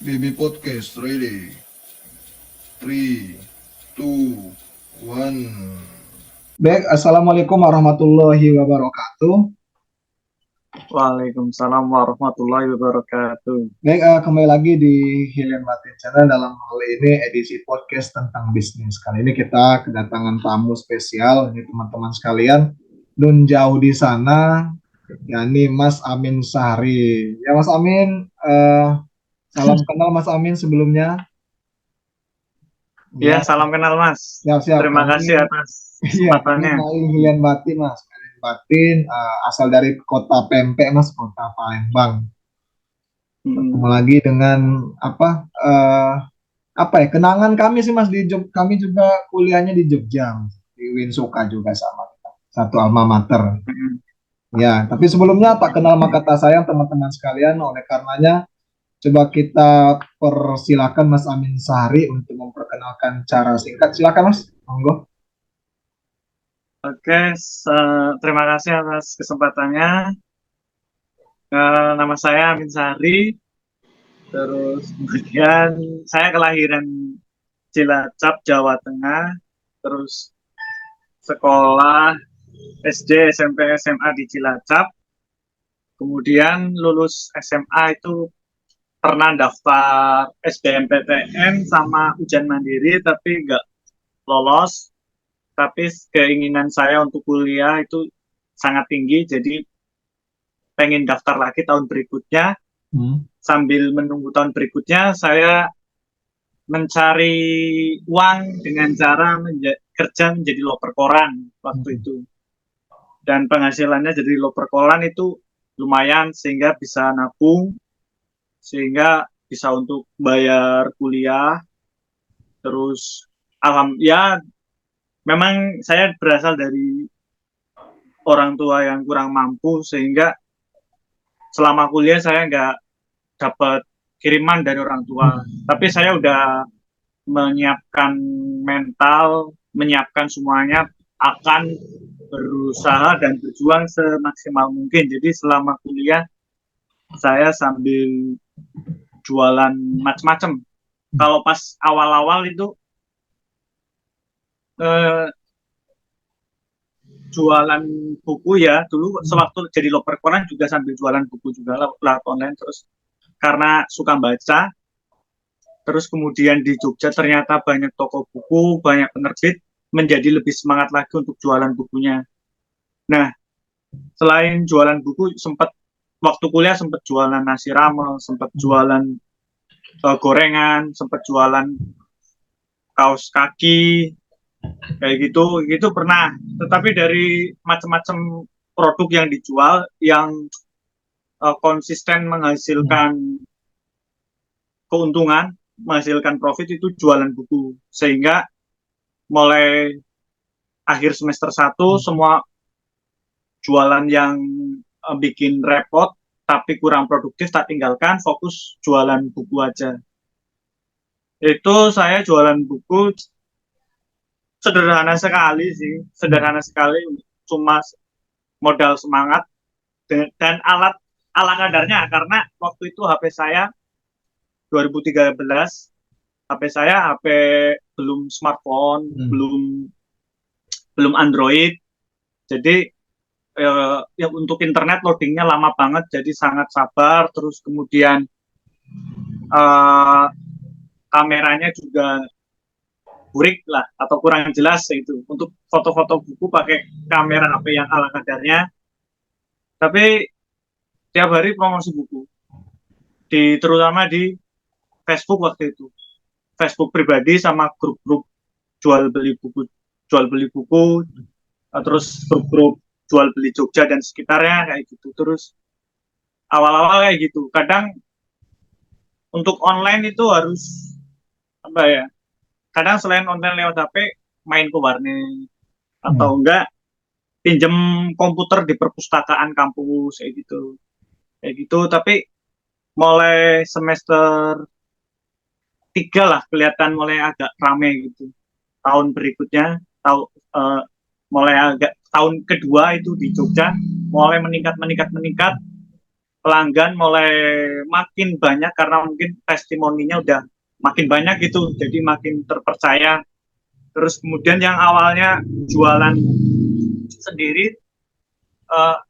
BB Podcast ready. 3, 2, 1. Baik, Assalamualaikum warahmatullahi wabarakatuh. Waalaikumsalam warahmatullahi wabarakatuh. Baik, kembali lagi di Hilian Batin Channel. Dalam hal ini edisi podcast tentang bisnis. Kali ini kita kedatangan tamu spesial, ini teman-teman sekalian. Nun jauh di sana, yakni Mas Amin Sahri. Ya Mas Amin, salam kenal Mas Amin sebelumnya. Ya, Ya, salam kenal Mas. siap-siap. Terima Kami kasih atas Iya, kami kesempatannya. dari Hilian Batin, Mas. Hilian Batin, asal dari kota Pempek, Mas, kota Palembang. Ketemu Mm, lagi dengan apa? Apa ya? Kenangan kami sih, Mas, di kami juga kuliahnya di Jogja, Mas. Di Winsuka juga sama kita. Satu alma mater. mm. Ya, tapi sebelumnya tak kenal maka tak sayang teman-teman sekalian. Oleh karenanya, coba kita persilakan Mas Amin Sahri untuk memperkenalkan cara singkat. Silakan, Mas. Monggo. Oke, terima kasih atas kesempatannya. Nama saya Amin Sari. Terus kemudian saya kelahiran Cilacap, Jawa Tengah. Terus sekolah SD, SMP, SMA di Cilacap. Kemudian lulus SMA itu pernah daftar SBMPTN sama ujian mandiri tapi nggak lolos. Tapi keinginan saya untuk kuliah itu sangat tinggi, jadi pengen daftar lagi tahun berikutnya. Hmm. Sambil menunggu tahun berikutnya, saya mencari uang dengan cara kerja menjadi loper koran waktu Hmm. itu. Dan penghasilannya jadi loper koran itu lumayan sehingga bisa nabung, sehingga bisa untuk bayar kuliah. Terus ya memang saya berasal dari orang tua yang kurang mampu, sehingga selama kuliah saya nggak dapat kiriman dari orang tua. Tapi saya udah menyiapkan mental, menyiapkan semuanya, akan berusaha dan berjuang semaksimal mungkin. Jadi selama kuliah saya sambil jualan macam-macam. Kalau pas awal-awal itu eh, jualan buku ya, dulu sewaktu jadi loper koran juga sambil jualan buku juga lewat online. Terus karena suka baca, terus kemudian di Jogja ternyata banyak toko buku, banyak penerbit, menjadi lebih semangat lagi untuk jualan bukunya. Nah, selain jualan buku, sempat waktu kuliah sempat jualan nasi rames, sempat jualan gorengan, sempat jualan kaos kaki, kayak gitu pernah. Tetapi dari macam-macam produk yang dijual, yang konsisten menghasilkan keuntungan, menghasilkan profit itu jualan buku. Sehingga mulai akhir semester 1 semua jualan yang bikin repot tapi kurang produktif tak tinggalkan, fokus jualan buku aja. Itu saya jualan buku sederhana sekali sih, sederhana sekali, cuma modal semangat dan ala kadarnya, karena waktu itu HP saya 2013, HP saya HP belum smartphone, belum belum Android. Jadi ya untuk internet loadingnya lama banget, jadi sangat sabar. Terus kemudian eh, kameranya juga burik lah atau kurang jelas itu. Untuk foto-foto buku pakai kamera HP yang ala kadarnya. Tapi tiap hari promosi buku, terutama di Facebook waktu itu. Facebook pribadi sama grup-grup jual beli buku, terus grup-grup jual beli Jogja dan sekitarnya kayak gitu. Terus awal-awal kayak gitu. Kadang untuk online itu harus apa ya? Kadang selain online lewat HP, main ke warnet atau enggak pinjem komputer di perpustakaan kampus kayak gitu. Kayak gitu. Tapi mulai semester 3 lah kelihatan mulai agak rame gitu. Tahun berikutnya, uh, mulai agak tahun kedua itu di Jogja mulai meningkat meningkat meningkat. pelanggan mulai makin banyak karena mungkin testimoninya udah makin banyak gitu, jadi makin terpercaya. Terus kemudian yang awalnya jualan sendiri, uh,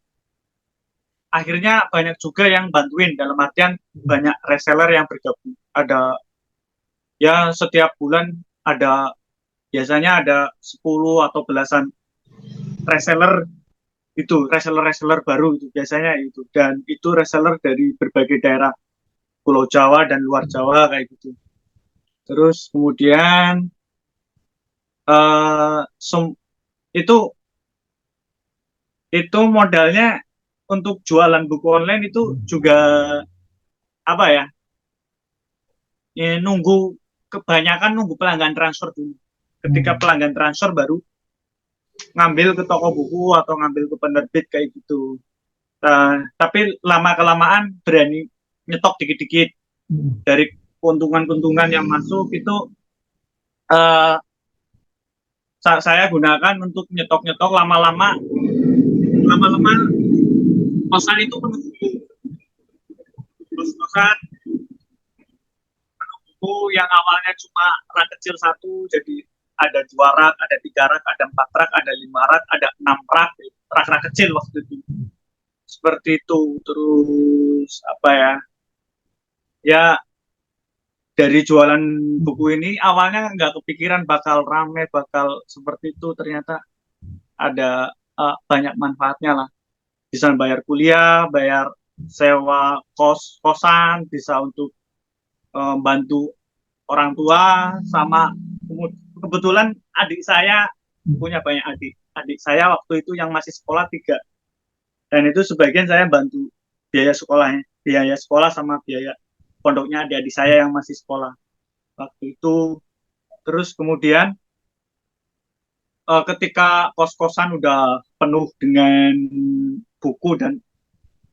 akhirnya banyak juga yang bantuin, dalam artian banyak reseller yang bergabung. Ada ya setiap bulan ada, biasanya ada 10 atau belasan reseller, itu reseller baru itu biasanya itu, dan itu reseller dari berbagai daerah Pulau Jawa dan luar Jawa kayak gitu. Terus kemudian uh, itu modalnya untuk jualan buku online itu juga apa ya, nunggu, kebanyakan nunggu pelanggan transfer dulu. Ketika pelanggan transfer baru ngambil ke toko buku atau ngambil ke penerbit kayak gitu. Tapi lama kelamaan berani nyetok dikit-dikit dari keuntungan-keuntungan yang masuk itu, uh, saya gunakan untuk nyetok-nyetok. Lama-lama kosan itu penuh buku. Terus kosan buku yang awalnya cuma rak kecil satu, jadi ada 2 rak, ada 3 rak, ada 4 rak, ada 5 rak, ada 6 rak, rak kecil waktu itu. Seperti itu. Terus apa ya dari jualan buku ini awalnya nggak kepikiran bakal rame, bakal seperti itu. Ternyata ada banyak manfaatnya lah. Bisa bayar kuliah, bayar sewa kosan, bisa untuk bantu orang tua, sama kebetulan adik saya punya banyak adik. Adik saya waktu itu yang masih sekolah 3, dan itu sebagian saya bantu biaya sekolah sama biaya pondoknya adik-adik saya yang masih sekolah waktu itu. Terus kemudian ketika kos-kosan udah penuh dengan buku dan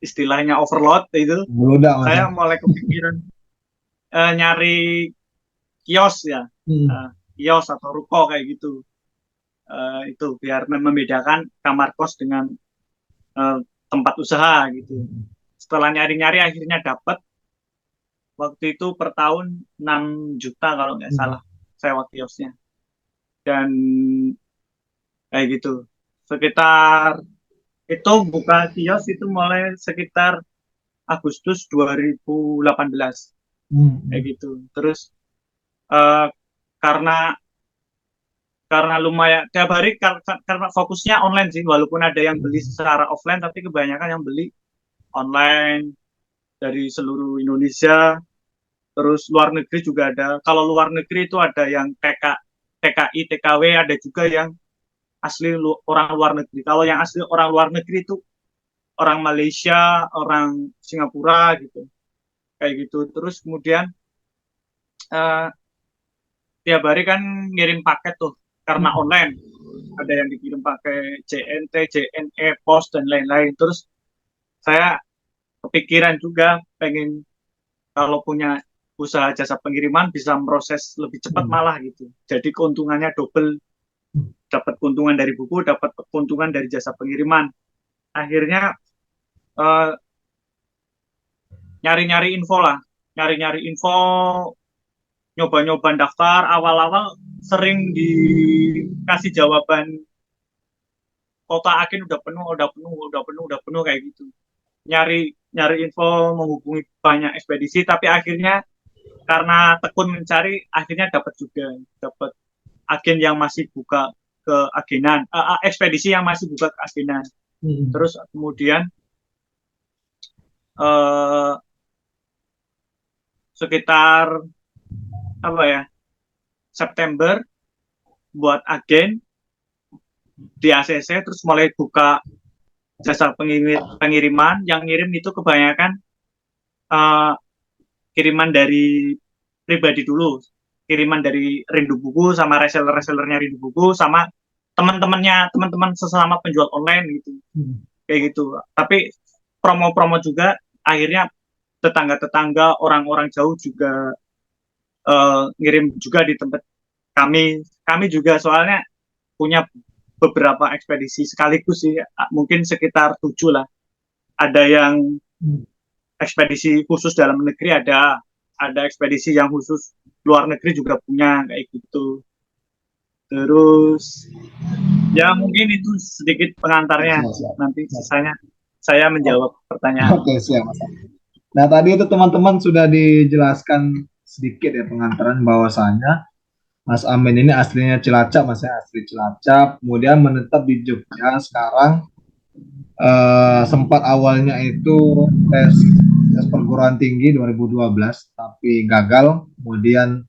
istilahnya overload itu, saya mulai kepikiran nyari kios ya, kios atau ruko kayak gitu. Itu biar membedakan kamar kos dengan tempat usaha gitu. Setelah nyari-nyari akhirnya dapat. Waktu itu per tahun 6 juta kalau nggak salah sewa kiosnya. Dan kayak gitu. Sekitar itu buka kios itu mulai sekitar Agustus 2018. Kayak gitu. Terus karena lumayan tiap hari, karena fokusnya online sih, walaupun ada yang beli secara offline, tapi kebanyakan yang beli online dari seluruh Indonesia. Terus luar negeri juga ada. Kalau luar negeri itu ada yang TKI, TKW, ada juga yang asli orang luar negeri. Kalau yang asli orang luar negeri itu orang Malaysia, orang Singapura gitu. Kayak gitu. Terus kemudian tiap hari kan ngirim paket tuh karena online. Ada yang dikirim pakai JNT, JNE, pos dan lain-lain. Terus saya kepikiran juga pengen kalau punya usaha jasa pengiriman bisa proses lebih cepat malah gitu. Jadi keuntungannya double. Dapat keuntungan dari buku, dapat keuntungan dari jasa pengiriman. Akhirnya nyari-nyari info lah. Nyari-nyari info, nyoba-nyoba daftar. Awal-awal sering dikasih jawaban kota agen udah penuh kayak gitu. Nyari info, menghubungi banyak ekspedisi, tapi akhirnya karena tekun mencari, akhirnya dapat agen yang masih buka ke agenan, ekspedisi yang masih buka ke agenan. Terus kemudian sekitar September buat agen di ACC, terus mulai buka jasa pengiriman. Yang ngirim itu kebanyakan kiriman dari pribadi dulu, kiriman dari Rindu Buku sama reseller-resellernya Rindu Buku sama teman-teman sesama penjual online gitu. Kayak gitu. Tapi promo-promo juga, akhirnya tetangga-tetangga, orang-orang jauh juga ngirim juga di tempat kami juga, soalnya punya beberapa ekspedisi sekaligus sih, mungkin sekitar 7 lah. Ada yang ekspedisi khusus dalam negeri ada ekspedisi yang khusus luar negeri juga punya kayak gitu. Terus ya mungkin itu sedikit pengantarnya. Siap, siap. Nanti sisanya saya Oh, menjawab pertanyaan. oke, siap, Mas. Nah, tadi itu teman-teman sudah dijelaskan sedikit ya pengantaran bahwasanya Mas Amin ini aslinya Cilacap, Mas ya, asli Cilacap, kemudian menetap di Jogja. Sekarang sempat awalnya itu tes perguruan tinggi 2012, tapi gagal. Kemudian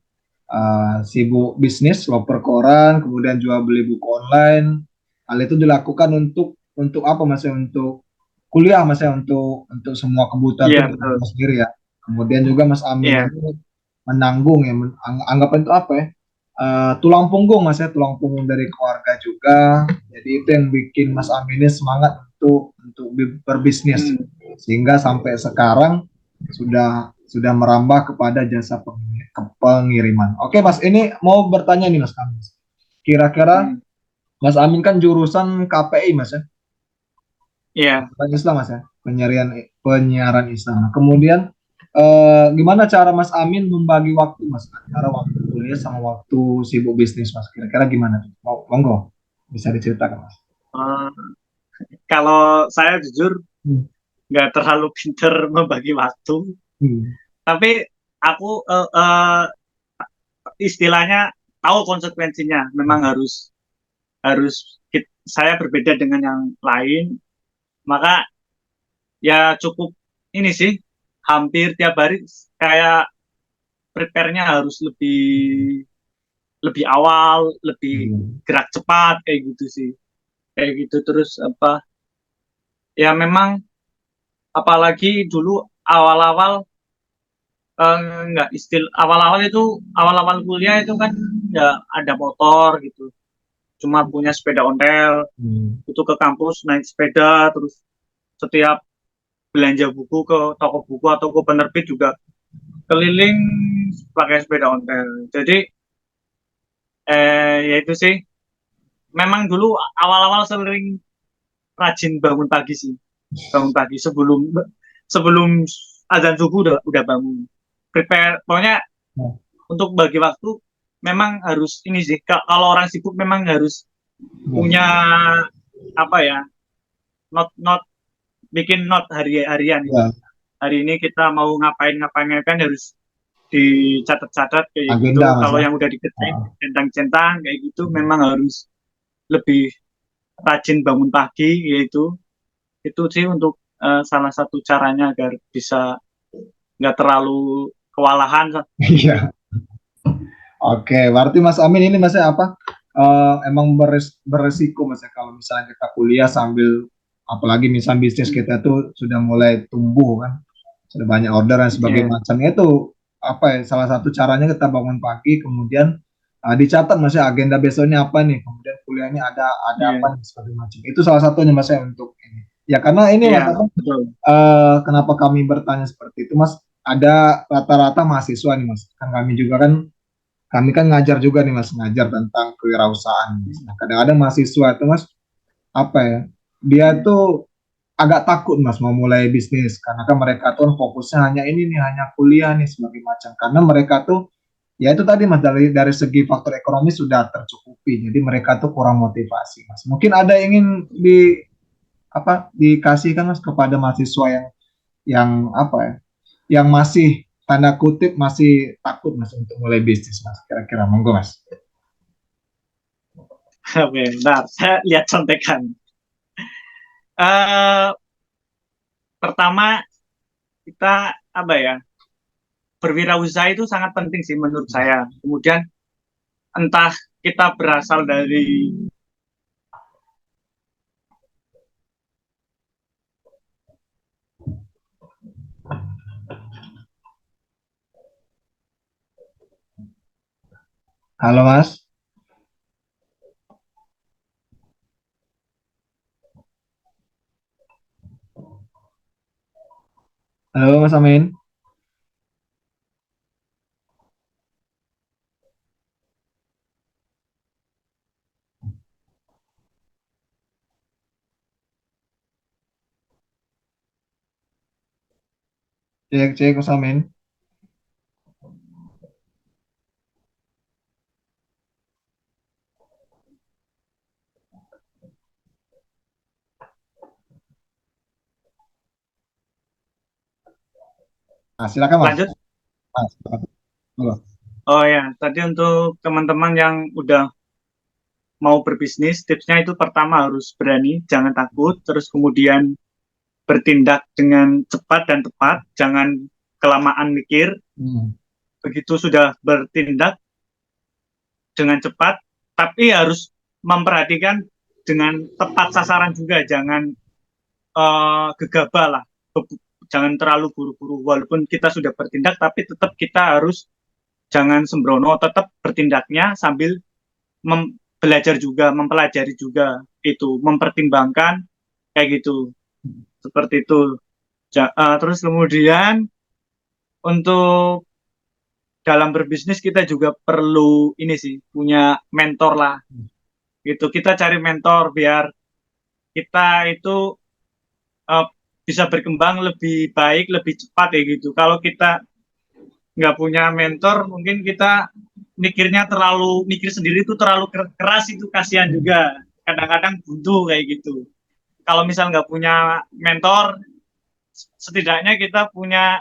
sibuk bisnis, loper koran, kemudian jual beli buku online. Hal itu dilakukan untuk apa, Mas ya? Untuk kuliah, Mas ya, untuk semua kebutuhan itu Iya betul. diurus sendiri ya. Kemudian juga Mas Amin Iya. ini menanggung ya, anggapan itu apa ya? Tulang punggung, Mas ya, tulang punggung dari keluarga juga. Jadi itu yang bikin Mas Amin ini semangat untuk berbisnis, Hmm. sehingga sampai sekarang sudah merambah kepada jasa pengiriman. Oke, Mas, ini mau bertanya nih, Mas Kamis. Kira-kira Hmm. Mas Amin kan jurusan KPI, Mas ya? Iya. Penyiaran Islam, Mas ya, penyiaran Islam. Nah, kemudian gimana cara Mas Amin membagi waktu, Mas, antara waktu kuliah sama waktu sibuk bisnis, Mas? Kira-kira gimana? Monggo, bisa diceritakan, Mas. Eh, kalau saya jujur Hmm. nggak terlalu pinter membagi waktu, Hmm. tapi aku istilahnya tahu konsekuensinya. Memang harus harus saya berbeda dengan yang lain, maka ya cukup ini sih hampir tiap hari kayak prepare-nya harus lebih lebih awal, lebih Hmm. gerak cepat kayak gitu sih. Kayak gitu terus apa? Ya memang apalagi dulu awal-awal nggak awal-awal itu awal-awal kuliah itu kan ya ada motor gitu. Cuma punya sepeda ontel, Hmm. itu ke kampus naik sepeda terus setiap belanja buku ke toko buku atau ke penerbit juga keliling pakai sepeda ontel. Jadi ya itu sih. Memang dulu awal-awal sering rajin bangun pagi sih. Bangun pagi sebelum sebelum azan subuh udah bangun. Prepare pokoknya Nah, untuk bagi waktu memang harus ini sih. Kalau orang sibuk memang harus punya ya, apa ya? Not bikin not harian itu. ya, Hari ini kita mau ngapain kan harus dicatat-catat kayak agenda, gitu. Mas Kalau ya. yang udah diketik, Ah, centang-centang kayak gitu, memang harus lebih rajin bangun pagi, yaitu itu sih untuk salah satu caranya agar bisa nggak terlalu kewalahan. iya. Oke, berarti Mas Amin ini Mas ya apa? Emang beresiko Mas ya kalau misalnya kita kuliah sambil apalagi misal bisnis Hmm, kita tuh sudah mulai tumbuh kan, sudah banyak order dan sebagainya yeah, macamnya itu apa ya? Salah satu caranya kita bangun pagi kemudian dicatat Mas ya agenda besoknya apa nih, kemudian kuliahnya ada yeah, apa nih sebagainya macam. Itu salah satunya Mas ya untuk ini. Ya karena ini Mas yeah, apa? betul. Kenapa kami bertanya seperti itu Mas? Ada rata-rata mahasiswa nih Mas. Kan kami kan ngajar juga nih Mas, ngajar tentang kewirausahaan. Nah, kadang-kadang mahasiswa itu Mas, apa ya, dia Hmm, tuh agak takut Mas mau mulai bisnis karena kan mereka tuh fokusnya hanya ini nih, hanya kuliah nih sebagai macam. Karena mereka tuh ya itu tadi Mas dari segi faktor ekonomi sudah tercukupi. Jadi mereka tuh kurang motivasi Mas. Mungkin ada yang ingin dikasihkan Mas kepada mahasiswa yang apa ya, yang masih tanda kutip masih takut Mas untuk mulai bisnis Mas. Kira-kira monggo Mas. Oke, bentar, saya lihat contekan. Eh Pertama kita apa ya? Berwirausaha itu sangat penting sih menurut saya. Kemudian entah kita berasal dari Halo Mas. Halo Mas Amin. Cek cek Usamin. Nah, silakan Mas. Lanjut. Mas, silakan. Halo. Oh ya, tadi untuk teman-teman yang udah mau berbisnis, tipsnya itu pertama harus berani, jangan takut, terus kemudian bertindak dengan cepat dan tepat, jangan kelamaan mikir. Hmm. Begitu sudah bertindak dengan cepat, tapi harus memperhatikan dengan tepat sasaran juga, jangan gegabah lah, jangan terlalu buru-buru. Walaupun kita sudah bertindak, tapi tetap kita harus jangan sembrono, tetap bertindaknya sambil belajar juga, mempelajari juga, itu mempertimbangkan kayak gitu, seperti itu. Terus kemudian untuk dalam berbisnis kita juga perlu ini sih, punya mentor lah, gitu. Kita cari mentor biar kita itu uh, bisa berkembang lebih baik, lebih cepat ya gitu. Kalau kita nggak punya mentor, mungkin kita mikir sendiri itu terlalu keras, itu kasihan juga. Kadang-kadang buntu kayak gitu. Kalau misal nggak punya mentor, setidaknya kita punya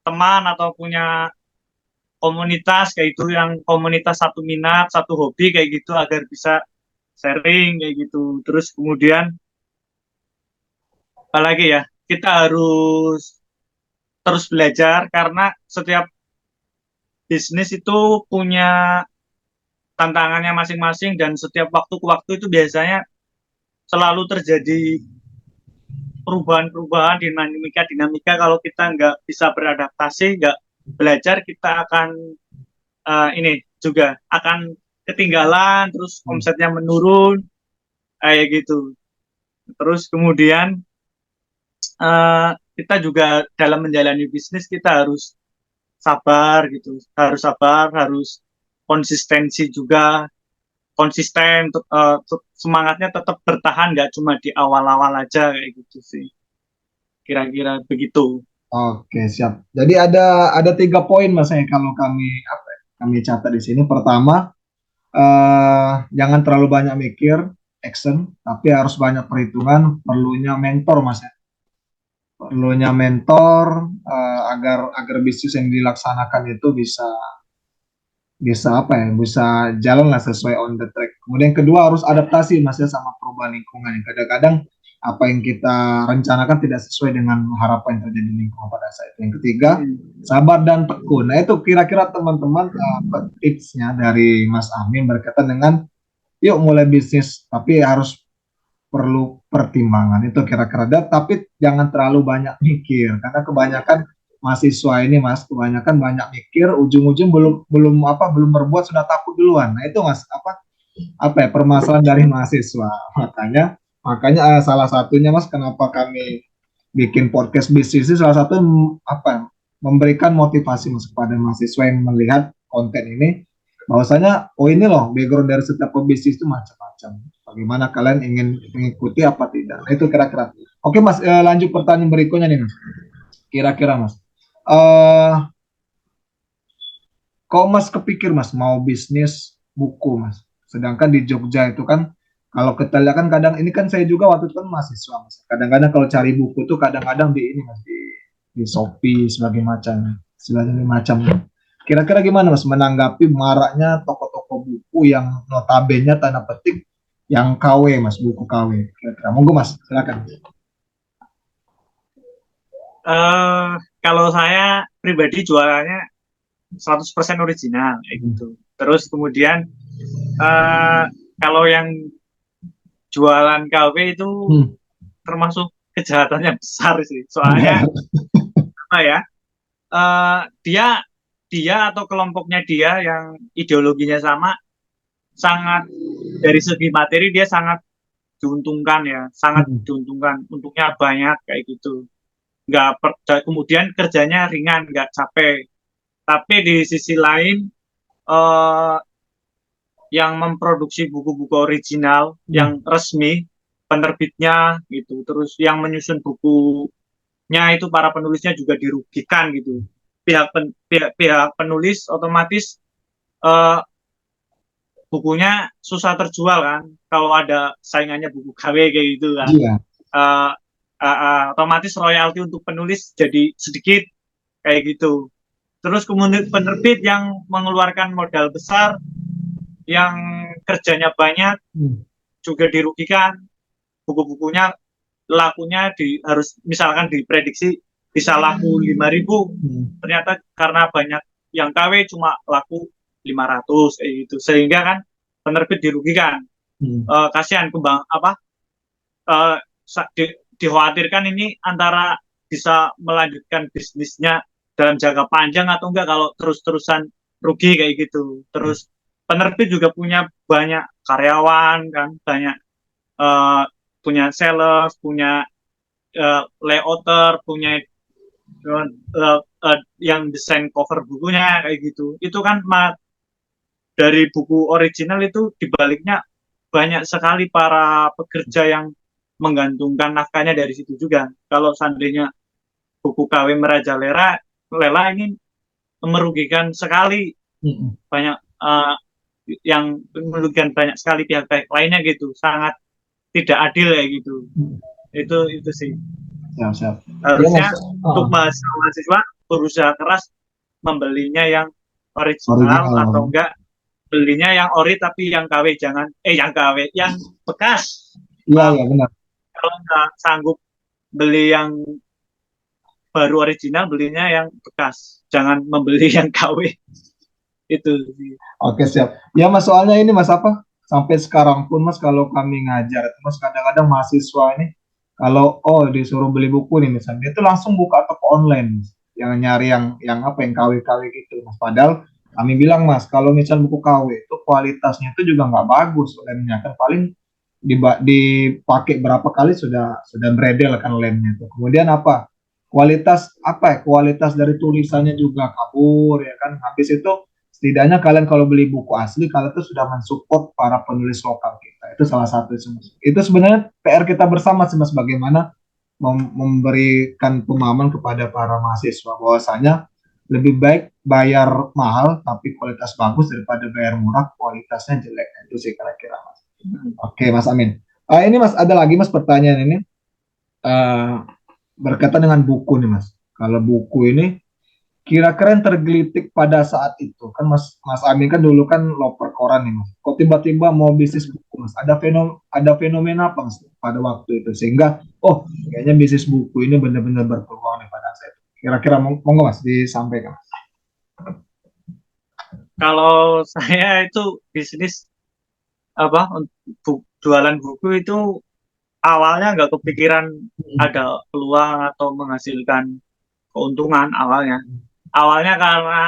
teman atau punya komunitas kayak gitu, yang komunitas satu minat, satu hobi kayak gitu, agar bisa sharing kayak gitu. Terus kemudian apalagi ya, kita harus terus belajar karena setiap bisnis itu punya tantangannya masing-masing, dan setiap waktu ke waktu itu biasanya selalu terjadi perubahan-perubahan, dinamika-dinamika. Kalau kita nggak bisa beradaptasi, nggak belajar, kita akan ini juga akan ketinggalan, terus Hmm. omsetnya menurun kayak gitu. Terus kemudian kita juga dalam menjalani bisnis kita harus sabar gitu, harus sabar, harus konsistensi juga, konsisten, semangatnya tetap bertahan, nggak cuma di awal-awal aja kayak gitu sih, kira-kira begitu. Oke, siap. Jadi ada 3 poin Mas ya kalau kami apa ya, kami catat di sini. Pertama, jangan terlalu banyak mikir, action, tapi harus banyak perhitungan, perlunya mentor Mas ya. Perlunya mentor agar agar bisnis yang dilaksanakan itu bisa bisa apa ya, bisa jalan lah sesuai on the track. Kemudian kedua harus adaptasi Mas ya sama perubahan lingkungan. Kadang-kadang apa yang kita rencanakan tidak sesuai dengan harapan yang terjadi di lingkungan pada saat itu. Yang ketiga, sabar dan tekun. Nah itu kira-kira teman-teman tipsnya dari Mas Amin berkaitan dengan yuk mulai bisnis, tapi harus perlu pertimbangan itu kira-kira. Tapi jangan terlalu banyak mikir karena kebanyakan mahasiswa ini Mas kebanyakan banyak mikir, ujung-ujung belum belum apa belum berbuat sudah takut duluan. Nah itu Mas apa ya permasalahan dari mahasiswa. Makanya salah satunya Mas kenapa kami bikin podcast bisnis ini salah satu apa memberikan motivasi Mas kepada mahasiswa yang melihat konten ini bahwasanya oh ini loh background dari setiap pebisnis itu macam-macam. Bagaimana kalian ingin mengikuti apa tidak? Nah, itu kira-kira. Oke Mas, lanjut pertanyaan berikutnya nih Mas. Kira-kira Mas, eh kok Mas kepikir Mas mau bisnis buku Mas? Sedangkan di Jogja itu kan kalau kita lihat kan kadang ini kan saya juga waktu itu kan mahasiswa Mas. Kadang-kadang kalau cari buku tuh kadang-kadang di ini Mas di Shopee sebagai macam. Kira-kira gimana Mas menanggapi maraknya toko-toko buku yang notabene tanda petik yang KW Mas, buku KW. Kira-kira monggo Mas, silakan. Eh, Kalau saya pribadi jualannya 100% original kayak Hmm. gitu. Terus kemudian eh, kalau yang jualan KW itu Hmm. termasuk kejahatannya besar sih. Soalnya apa ya? Dia dia atau kelompoknya dia yang ideologinya sama, sangat dari segi materi dia sangat diuntungkan ya, sangat Hmm. diuntungkan, untuknya banyak kayak gitu. Nggak kemudian kerjanya ringan, nggak capek. Tapi di sisi lain eh, yang memproduksi buku-buku original Hmm. yang resmi, penerbitnya gitu, terus yang menyusun buku itu para penulisnya juga dirugikan gitu. Pihak penulis otomatis eh, bukunya susah terjual kan kalau ada saingannya buku KW kayak gitu kan. Iya. Eh, Otomatis royalti untuk penulis jadi sedikit kayak gitu. Terus kemudian penerbit yang mengeluarkan modal besar, yang kerjanya banyak Hmm. juga dirugikan. Buku-bukunya lakunya harus misalkan diprediksi bisa laku 5.000, Hmm. ternyata karena banyak yang KW cuma laku 500 kayak gitu, sehingga kan penerbit dirugikan. Hmm. Kasihan kembang apa eh, dikhawatirkan ini antara bisa melanjutkan bisnisnya dalam jangka panjang atau enggak kalau terus-terusan rugi kayak gitu. Terus penerbit juga punya banyak karyawan kan, banyak eh, punya sales, punya layouter, punya yang desain cover bukunya kayak gitu. Itu kan dari buku original itu dibaliknya banyak sekali para pekerja yang menggantungkan nafkahnya dari situ juga. Kalau seandainya buku KW Lela ini merugikan sekali, Hmm. banyak yang merugikan banyak sekali pihak-pihak lainnya gitu, sangat tidak adil ya gitu. Hmm. Itu sih. Siap, siap. Ya mas. Harusnya untuk mahasiswa berusaha keras membelinya yang original atau Original. enggak belinya yang ori tapi yang KW, jangan yang KW yang bekas. Iya, Maaf, iya benar. kalau nggak sanggup beli yang baru original, belinya yang bekas, jangan membeli yang KW itu sih. Oke, siap. Ya mas, soalnya ini mas apa? Sampai sekarang pun mas kalau kami ngajar, mas kadang-kadang mahasiswa ini kalau disuruh beli buku nih misalnya, itu langsung buka toko online, Mas. Yang nyari yang apa yang KW-KW gitu, mas. Padahal kami bilang mas, kalau misal buku KW itu kualitasnya itu juga nggak bagus lemnya kan paling dipakai berapa kali sudah beredel kan lemnya itu. Kemudian apa? Kualitas apa ya? Kualitas dari tulisannya juga kabur ya kan. Habis itu setidaknya kalian kalau beli buku asli kalian tuh sudah mensupport para penulis lokal kita. Itu salah satu sih, Mas. Itu sebenarnya PR kita bersama sih mas, bagaimana memberikan pemahaman kepada para mahasiswa bahwasanya lebih baik bayar mahal tapi kualitas bagus daripada bayar murah kualitasnya jelek. Itu sih kira-kira mas. Oke mas Amin. Ini mas ada lagi mas pertanyaan ini. Eh, Berkaitan dengan buku nih mas. Kalau buku ini kira-kira yang tergelitik pada saat itu kan Mas Amin kan dulu kan loper koran nih mas. Kok tiba-tiba mau bisnis buku mas? Ada fenomena apa mas pada waktu itu sehingga kayaknya bisnis buku ini benar-benar berpeluang nih pada saat itu. Kira-kira monggo mas disampaikan. Kalau saya itu bisnis apa untuk jualan buku itu awalnya nggak kepikiran ada peluang atau menghasilkan keuntungan awalnya. Awalnya karena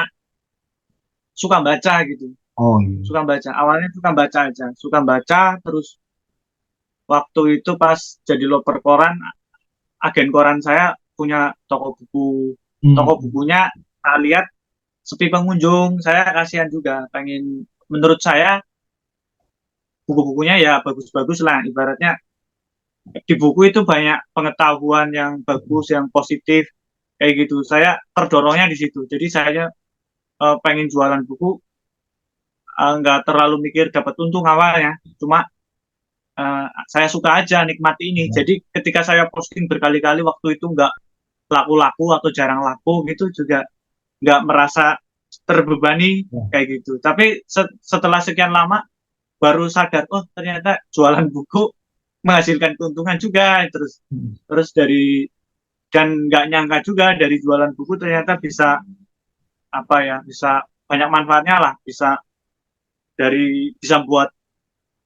suka baca gitu, Oh iya. suka baca. Awalnya suka baca aja, suka baca. Terus waktu itu pas jadi loper koran, agen koran saya punya toko buku. Toko Hmm. bukunya saya lihat sepi pengunjung, saya kasihan juga. Menurut saya buku-bukunya ya bagus-bagus lah. Ibaratnya di buku itu banyak pengetahuan yang bagus, yang positif kayak gitu. Saya terdorongnya di situ. Jadi saya pengen jualan buku, nggak terlalu mikir dapat untung awalnya. Cuma saya suka aja nikmati ini. Jadi ketika saya posting berkali-kali waktu itu nggak laku-laku atau jarang laku gitu juga nggak merasa terbebani kayak gitu. Tapi setelah sekian lama baru sadar, oh ternyata jualan buku menghasilkan keuntungan juga. Terus dan nggak nyangka juga dari jualan buku ternyata bisa apa ya, bisa banyak manfaatnya lah, bisa buat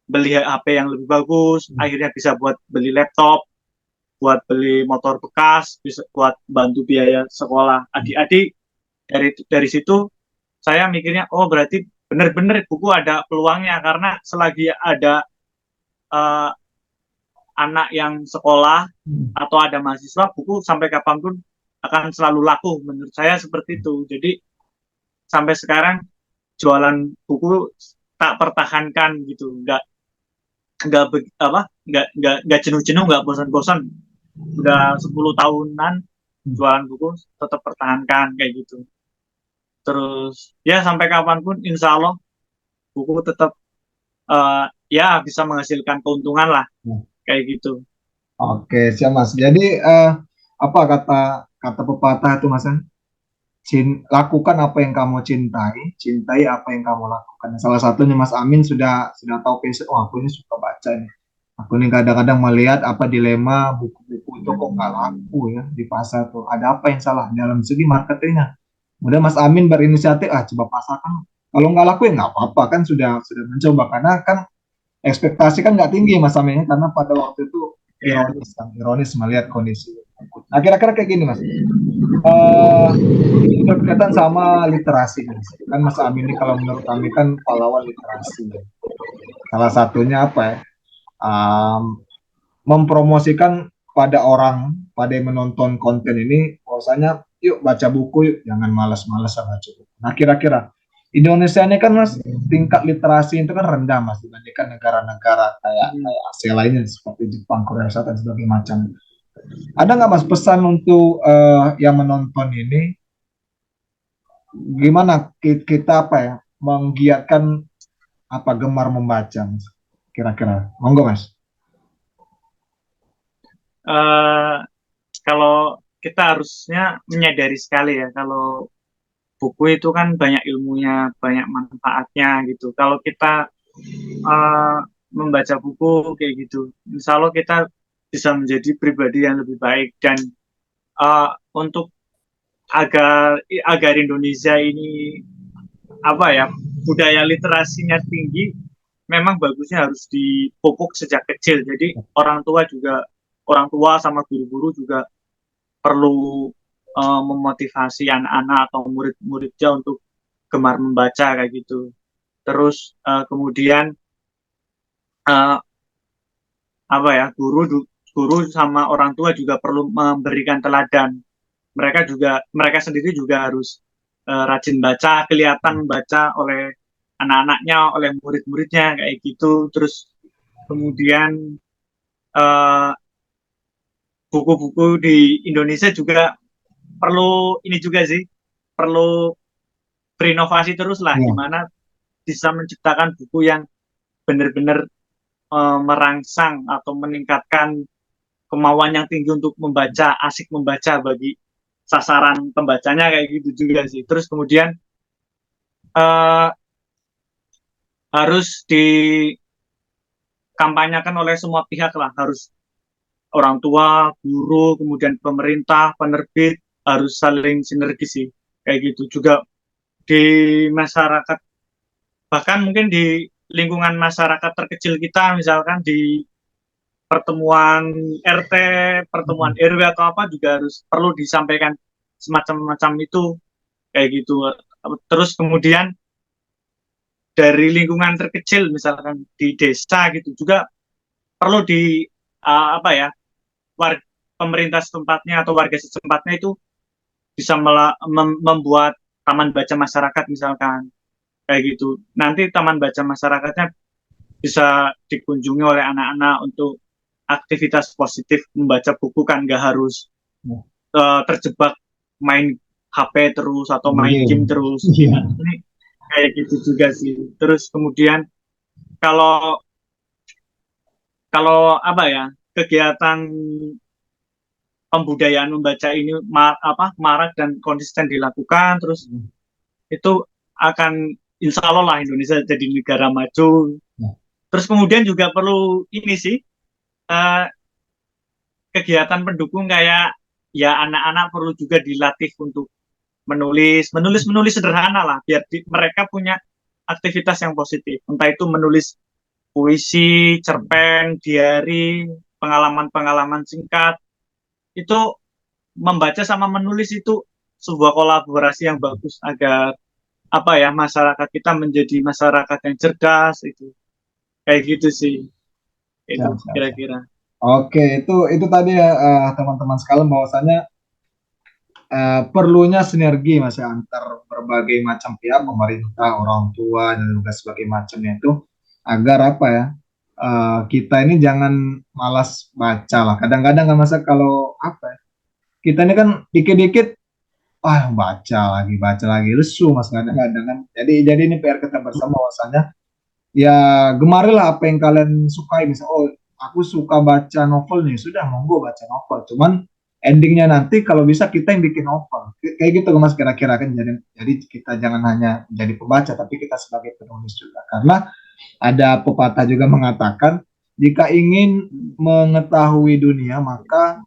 beli HP yang lebih bagus, akhirnya bisa buat beli laptop, buat beli motor bekas, bisa buat bantu biaya sekolah adik-adik. Dari situ saya mikirnya, oh berarti benar-benar buku ada peluangnya, karena selagi ada uh, anak yang sekolah atau ada mahasiswa, buku sampai kapanpun akan selalu laku. Menurut saya seperti itu. Jadi sampai sekarang jualan buku tak pertahankan gitu, nggak jenuh-jenuh, nggak bosan-bosan. Udah 10 tahunan jualan buku tetap pertahankan kayak gitu. Terus ya sampai kapanpun insya Allah buku tetap ya bisa menghasilkan keuntungan lah Hmm. kayak gitu. Oke, siap Mas. Jadi apa kata kata pepatah itu Mas? Lakukan apa yang kamu cintai, cintai apa yang kamu lakukan. Salah satunya Mas Amin sudah tahu passion. Oh, aku ini suka baca nih. Aku ini kadang-kadang melihat apa dilema buku-buku itu kok nggak laku ya di pasar tuh. Ada apa yang salah dalam segi marketingnya? Kemudian Mas Amin berinisiatif, coba pasarkan. Kalau nggak laku ya nggak apa-apa kan sudah mencoba karena kan ekspektasi kan nggak tinggi Mas Amin karena pada waktu itu Iya. ironis melihat kondisi. Nah kira-kira kayak gini Mas. Eh, ini berkaitan sama literasi Mas. Kan Mas Amin ini kalau menurut kami kan pahlawan literasi. Salah satunya apa ya? Um, Mempromosikan pada orang, pada yang menonton konten ini, bahwasanya yuk baca buku yuk, jangan malas-malas baca buku. Nah kira-kira Indonesia ini kan Mas tingkat literasi itu kan rendah Mas dibandingkan negara-negara kayak Hmm. kayak Asia lainnya seperti Jepang, Korea Selatan dan sebagainya macam. Ada nggak Mas pesan untuk yang menonton ini gimana kita apa ya menggiatkan apa gemar membaca Mas? Kira-kira monggo Mas. Eh, Kalau kita harusnya menyadari sekali ya kalau buku itu kan banyak ilmunya, banyak manfaatnya gitu. Kalau kita eh, membaca buku kayak gitu, insya Allah kita bisa menjadi pribadi yang lebih baik dan untuk agar Indonesia ini apa ya budaya literasinya tinggi, memang bagusnya harus dipupuk sejak kecil. Jadi orang tua sama guru-guru juga perlu memotivasi anak-anak atau murid-muridnya untuk gemar membaca kayak gitu. Terus kemudian uh, apa ya guru sama orang tua juga perlu memberikan teladan. Mereka sendiri juga harus rajin baca, kelihatan membaca oleh anak-anaknya, oleh murid-muridnya kayak gitu. Terus kemudian uh, buku-buku di Indonesia juga perlu ini juga sih, perlu berinovasi terus lah, Ya, gimana bisa menciptakan buku yang benar-benar merangsang atau meningkatkan kemauan yang tinggi untuk membaca, asik membaca bagi sasaran pembacanya kayak gitu juga sih. Terus kemudian uh, harus dikampanyekan oleh semua pihak lah, harus orang tua, guru, kemudian pemerintah, penerbit harus saling sinergi sih kayak gitu. Juga di masyarakat, bahkan mungkin di lingkungan masyarakat terkecil kita, misalkan di pertemuan RT, pertemuan RW atau apa juga harus perlu disampaikan semacam-macam itu kayak gitu. Terus kemudian dari lingkungan terkecil misalkan di desa gitu juga perlu apa ya warga, pemerintah setempatnya atau warga setempatnya itu bisa membuat taman baca masyarakat misalkan kayak gitu. Nanti taman baca masyarakatnya bisa dikunjungi oleh anak-anak untuk aktivitas positif membaca buku kan nggak harus terjebak main HP terus atau main game game. terus. Iya. Ini kayak gitu juga sih. Terus kemudian kalau kalau apa ya kegiatan pembudayaan membaca ini marak dan konsisten dilakukan, terus itu akan insya Allah lah Indonesia jadi negara maju. Terus kemudian juga perlu ini sih eh, kegiatan pendukung kayak ya anak-anak perlu juga dilatih untuk menulis sederhana lah biar mereka punya aktivitas yang positif. Entah itu menulis puisi, cerpen, diary, pengalaman-pengalaman singkat. Itu membaca sama menulis itu sebuah kolaborasi yang bagus agar apa ya masyarakat kita menjadi masyarakat yang cerdas itu. Kayak gitu sih. Itu Siap, siap, siap. kira-kira. Oke, itu tadi ya teman-teman sekalian bahwasanya perlunya sinergi Mas ya, antar berbagai macam pihak, pemerintah, orang tua dan juga sebagainya macamnya itu agar apa ya kita ini jangan malas baca lah. Kadang-kadang nggak masa kalau apa ya, kita ini kan dikit-dikit baca lagi lesu mas kadang-kadang kan. Jadi ini PR kita bersama bahwasanya ya gemarilah apa yang kalian sukai. Misal, oh aku suka baca novel nih, sudah monggo baca novel. Cuman endingnya nanti kalau bisa kita yang bikin novel. Kayak gitu mas kira-kira kan. Jadi kita jangan hanya jadi pembaca, tapi kita sebagai penulis juga. Karena ada pepatah juga mengatakan jika ingin mengetahui dunia maka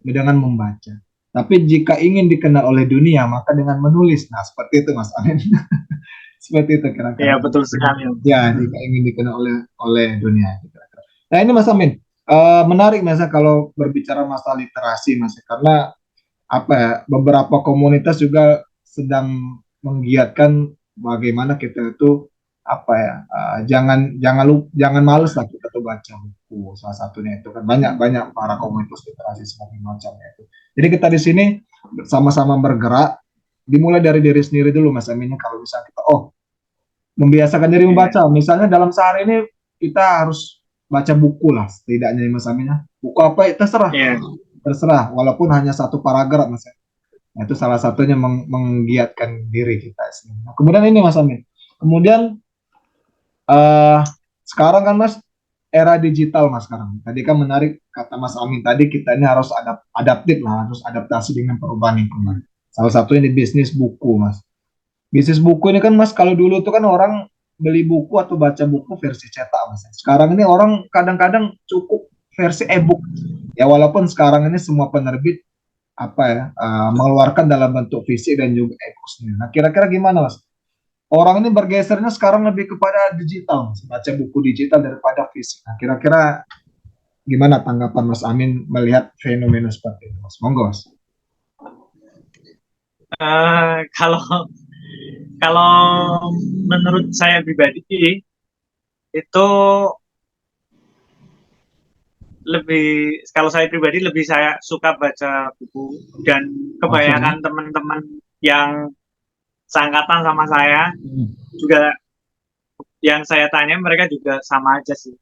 dengan membaca. Tapi jika ingin dikenal oleh dunia maka dengan menulis. Nah seperti itu mas Amin. Seperti itu Ya, kira-kira. betul sekali. Ya, jika ingin dikenal oleh dunia. Nah ini Mas Amin, menarik Mas kalau berbicara masalah literasi Mas, karena apa ya, beberapa komunitas juga sedang menggiatkan bagaimana kita itu apa ya, jangan males lah kita tuh baca buku. Salah satunya itu kan banyak banyak para komunitas literasi sebagai macamnya itu. Jadi kita di sini sama-sama bergerak, dimulai dari diri sendiri dulu Mas Amin. Kalau misalnya kita membiasakan diri Ya, membaca. Misalnya dalam sehari ini kita harus baca buku lah setidaknya Mas Amin ya. Buku apa terserah, ya. terserah walaupun hanya satu paragraf Mas. Nah, itu salah satunya menggiatkan diri kita. Nah, kemudian ini Mas Amin. Kemudian eh sekarang kan Mas era digital Mas sekarang. Tadi kan menarik kata Mas Amin tadi kita ini harus adaptif lah, harus adaptasi dengan perubahan lingkungan. Salah satunya di bisnis buku Mas. Bisnis buku ini kan Mas, kalau dulu tuh kan orang beli buku atau baca buku versi cetak Mas. Sekarang ini orang kadang-kadang cukup versi e-book. Ya walaupun sekarang ini semua penerbit apa ya mengeluarkan dalam bentuk fisik dan juga e-book sendiri. Nah kira-kira gimana Mas? Orang ini bergesernya sekarang lebih kepada digital, Mas. Baca buku digital daripada fisik. Nah kira-kira gimana tanggapan Mas Amin melihat fenomena seperti itu Mas? Monggo Mas. Kalau kalau menurut saya pribadi itu kalau saya pribadi lebih saya suka baca buku, dan Maksudnya? kebanyakan teman-teman yang seangkatan sama saya juga, yang saya tanya mereka juga sama aja sih.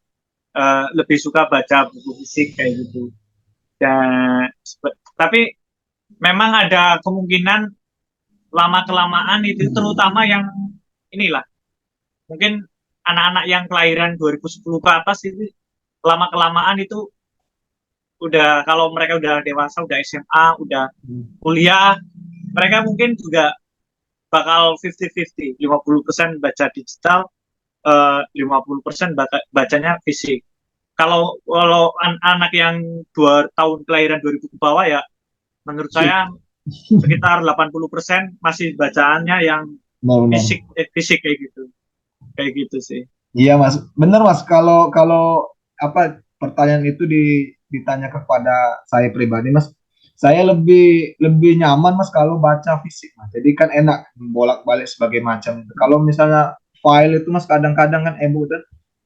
Lebih suka baca buku fisik kayak gitu. Dan tapi memang ada kemungkinan lama kelamaan itu, terutama yang inilah, mungkin anak-anak yang kelahiran 2010 ke atas itu lama kelamaan itu udah, kalau mereka udah dewasa, udah SMA, udah kuliah, mereka mungkin juga bakal 50-50, 50% baca digital, 50% bacanya fisik. Kalau anak yang 2 tahun kelahiran 2000 ke bawah ya, menurut saya sekitar 80% masih bacaannya yang Benar-benar. fisik kayak gitu sih. Iya mas, benar mas. Kalau kalau apa pertanyaan itu ditanya kepada saya pribadi mas, saya lebih lebih nyaman mas kalau baca fisik mas. Jadi kan enak bolak-balik sebagai macam. Kalau misalnya file itu mas kadang-kadang kan e-book itu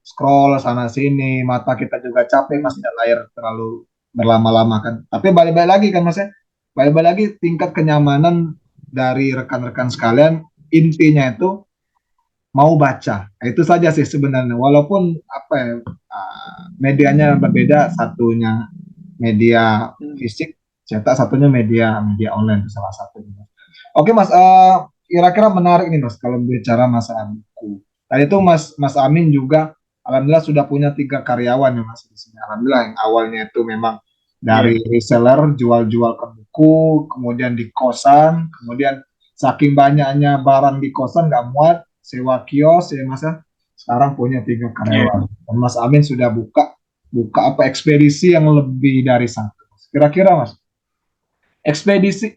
scroll sana sini, mata kita juga capek mas, tidak layar terlalu berlama-lama kan. Tapi balik-balik lagi kan mas ya, balik-balik lagi tingkat kenyamanan dari rekan-rekan sekalian, intinya itu mau baca. Nah, itu saja sih sebenarnya. Walaupun apa ya, medianya berbeda, satunya media fisik cetak, satunya media media online itu salah satunya. Oke Mas, kira-kira menarik nih Mas kalau bicara masalah buku. Tadi itu Mas Mas Amin juga alhamdulillah sudah punya 3 karyawan ya Mas di sini. Alhamdulillah yang awalnya itu memang Iya. dari reseller jual-jual ke buku, kemudian di kosan, kemudian saking banyaknya barang di kosan nggak muat, sewa kios ya Mas ya. Sekarang punya 3 karyawan. Iya. Dan Mas Amin sudah buka buka apa ekspedisi yang lebih dari satu. Kira-kira Mas,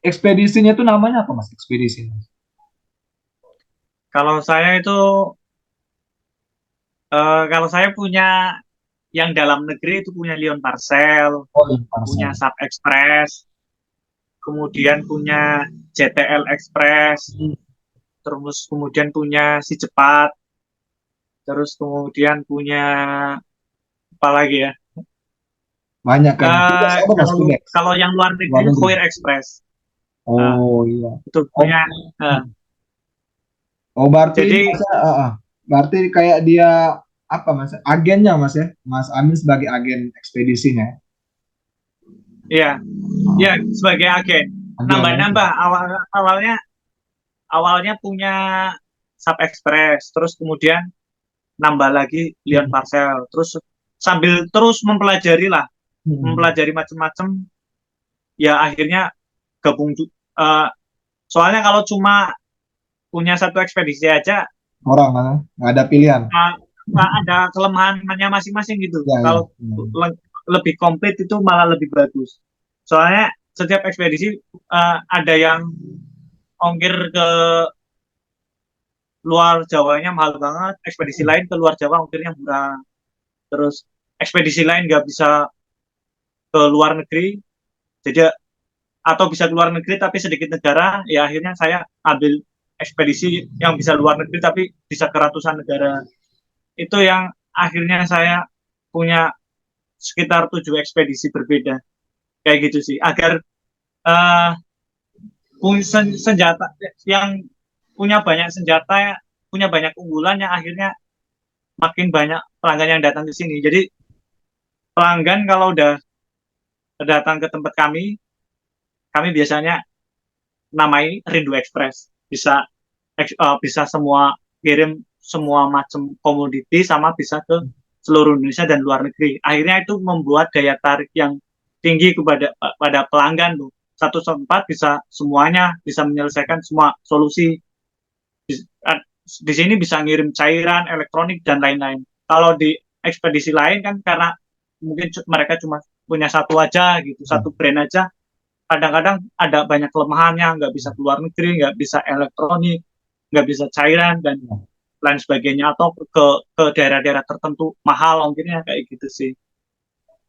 ekspedisinya itu namanya apa Mas? Ekspedisinya. Kalau saya itu, kalau saya punya yang dalam negeri itu punya Lion Parcel, Oh, iya, punya parcel. Sub Express, kemudian punya JTL Express, terus kemudian punya Si Cepat, terus kemudian punya apa lagi ya? Banyak kan. Tugas apa Mas? Kalau Tugas. kalau yang luar Luar negeri negeri. Courier Express, uh, Oh iya. itu Oh, punya. Uh, oh berarti ini jadi Mas, berarti kayak dia apa Mas? Agennya Mas ya? Mas Amin sebagai agen ekspedisinya. Iya, ya sebagai agen. Agen ya. Nambah-nambah awalnya punya Sub Express, terus kemudian nambah lagi Lion Hmm. Parcel, terus sambil terus Hmm. mempelajari macam-macam, ya akhirnya gabung. Soalnya kalau cuma punya satu ekspedisi aja, Orang kan, nggak ada pilihan. uh, ada kelemahannya masing-masing gitu. Ya, ya. Kalau lebih komplit itu malah lebih bagus. Soalnya setiap ekspedisi ada yang ongkir ke luar Jawanya mahal banget, ekspedisi lain ke luar Jawa ongkirnya murah. Terus ekspedisi lain nggak bisa ke luar negeri, jadi atau bisa ke luar negeri tapi sedikit negara, ya akhirnya saya ambil ekspedisi yang bisa luar negeri tapi bisa ke ratusan negara. Itu yang akhirnya saya punya sekitar 7 ekspedisi berbeda, kayak gitu sih, agar uh, punya senjata yang punya banyak unggulan yang akhirnya makin banyak pelanggan yang datang ke sini. Jadi pelanggan kalau udah datang ke tempat kami biasanya namai Rindu Express. Bisa semua kirim semua macam komoditi, sama bisa ke seluruh Indonesia dan luar negeri. Akhirnya itu membuat daya tarik yang tinggi pada pelanggan tuh. Satu tempat bisa semuanya, bisa menyelesaikan semua solusi. Di sini bisa ngirim cairan, elektronik dan lain-lain. Kalau di ekspedisi lain kan karena mungkin mereka cuma punya satu aja gitu, Ya. satu brand aja, kadang-kadang ada banyak kelemahannya, nggak bisa keluar negeri, nggak bisa elektronik, nggak bisa cairan dan lain sebagainya, atau ke daerah-daerah tertentu mahal ongkirnya, kayak gitu sih.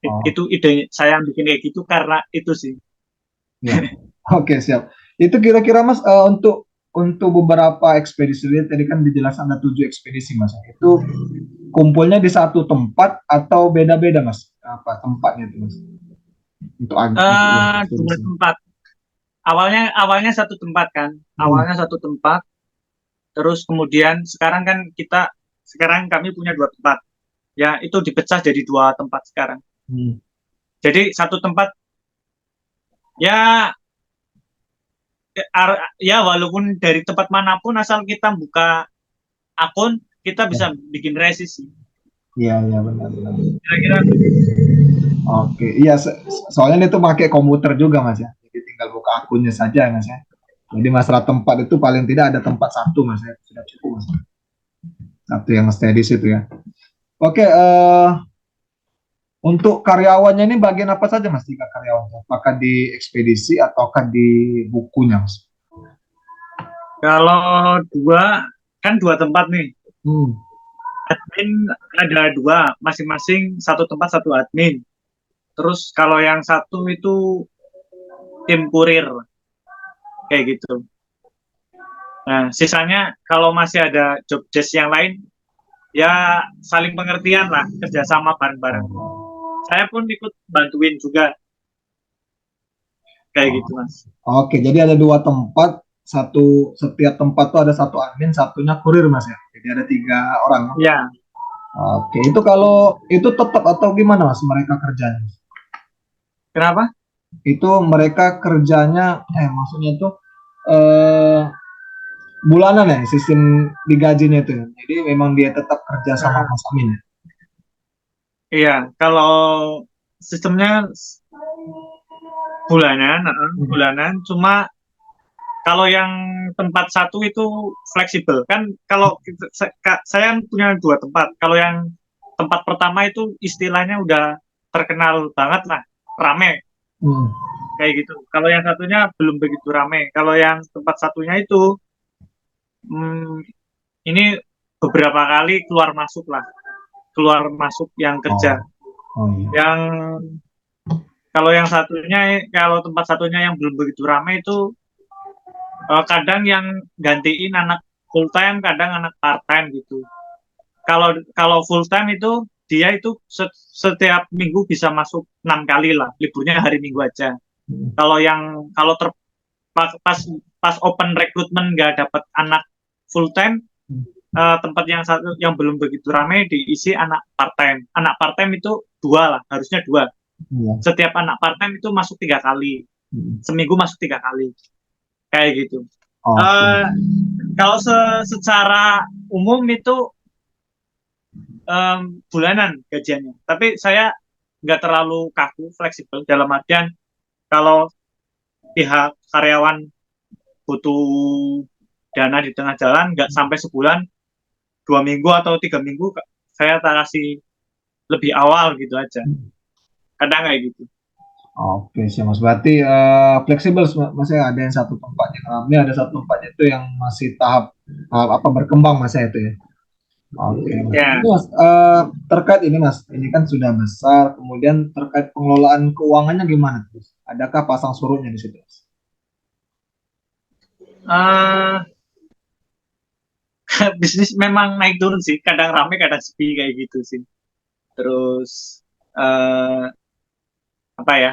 Oh, Itu ide saya bikin kayak gitu karena itu sih. ya. Oke, siap. Itu kira-kira Mas, untuk beberapa ekspedisi ini tadi kan dijelaskan ada 7 ekspedisi Mas. Itu kumpulnya di satu tempat atau beda-beda Mas? Apa tempatnya itu Mas? Untuk yang Dua ekspedisi. tempat. Awalnya satu tempat kan, Hmm. terus kemudian sekarang kami punya 2 tempat. Ya, itu dipecah jadi 2 tempat sekarang. Hmm. Jadi satu tempat, ya ya walaupun dari tempat manapun asal kita buka akun, kita Ya, bisa bikin resisi. iya, iya, benar-benar. Kira-kira Oke, iya, soalnya itu pakai komputer juga Mas ya. Jadi tinggal buka akunnya saja Mas ya. Jadi masalah tempat itu paling tidak ada tempat satu Mas ya. Sudah cukup Mas. Satu yang steady itu ya. Oke, untuk karyawannya ini bagian apa saja Mas jika karyawannya? Apakah di ekspedisi ataukah di bukunya Mas? kalau kan 2 tempat nih. Hmm. Admin ada 2, masing-masing satu tempat satu admin. Terus kalau yang satu itu tim kurir, kayak gitu. Nah, sisanya kalau masih ada job desk yang lain, ya saling pengertian lah, kerjasama bareng-bareng. Saya pun ikut bantuin juga, kayak Oh. gitu mas. Oke, jadi ada 2 tempat, setiap tempat tuh ada satu admin, satunya kurir Mas ya. Jadi ada 3 orang. Ya, Oke, itu kalau itu tetap atau gimana Mas mereka kerjanya? kenapa? Itu mereka kerjanya, maksudnya itu eh, bulanan ya, sistem digajinya itu ya. Jadi memang dia tetap kerja sama Nah, Mas Amin ya. iya, kalau sistemnya bulanan, Hmm. bulanan. Cuma kalau yang tempat satu itu fleksibel kan. Kalau saya punya 2 tempat. Kalau yang tempat pertama itu istilahnya udah terkenal banget lah, rame Hmm. kayak gitu. Kalau yang satunya belum begitu rame. Kalau yang tempat satunya itu, hmm, ini beberapa kali keluar masuk yang kerja. Oh, oh iya. Yang kalau tempat satunya yang belum begitu rame itu, kadang yang gantiin anak full time, kadang anak part time gitu. Kalau full time itu dia itu setiap minggu bisa masuk 6 kali lah, liburnya hari Minggu aja. Hmm. Kalau pas pas open recruitment nggak dapat anak full time, tempat yang satu yang belum begitu ramai diisi anak part time. Anak part time itu 2 lah, harusnya 2. Iya. Setiap anak part-time itu masuk 3 kali, seminggu masuk 3 kali, kayak gitu. Oke. Eh, Kalau secara umum itu bulanan gajiannya, tapi saya nggak terlalu kaku, fleksibel dalam artian kalau pihak karyawan butuh dana di tengah jalan nggak sampai sebulan, 2 minggu atau 3 minggu saya tak kasih lebih awal gitu aja, kadang kayak gitu. Oke sih Mas. Berarti fleksibel Mas ya, ada yang satu tempatnya kami, ada satu tempatnya itu yang masih tahap apa berkembang Mas ya itu ya. Oke Mas. Ini Ya. Mas terkait ini Mas, ini kan sudah besar, kemudian terkait pengelolaan keuangannya gimana terus? Adakah pasang surutnya di situ Mas? eh Bisnis memang naik turun sih, kadang rame kadang sepi kayak gitu sih. Terus eh apa ya,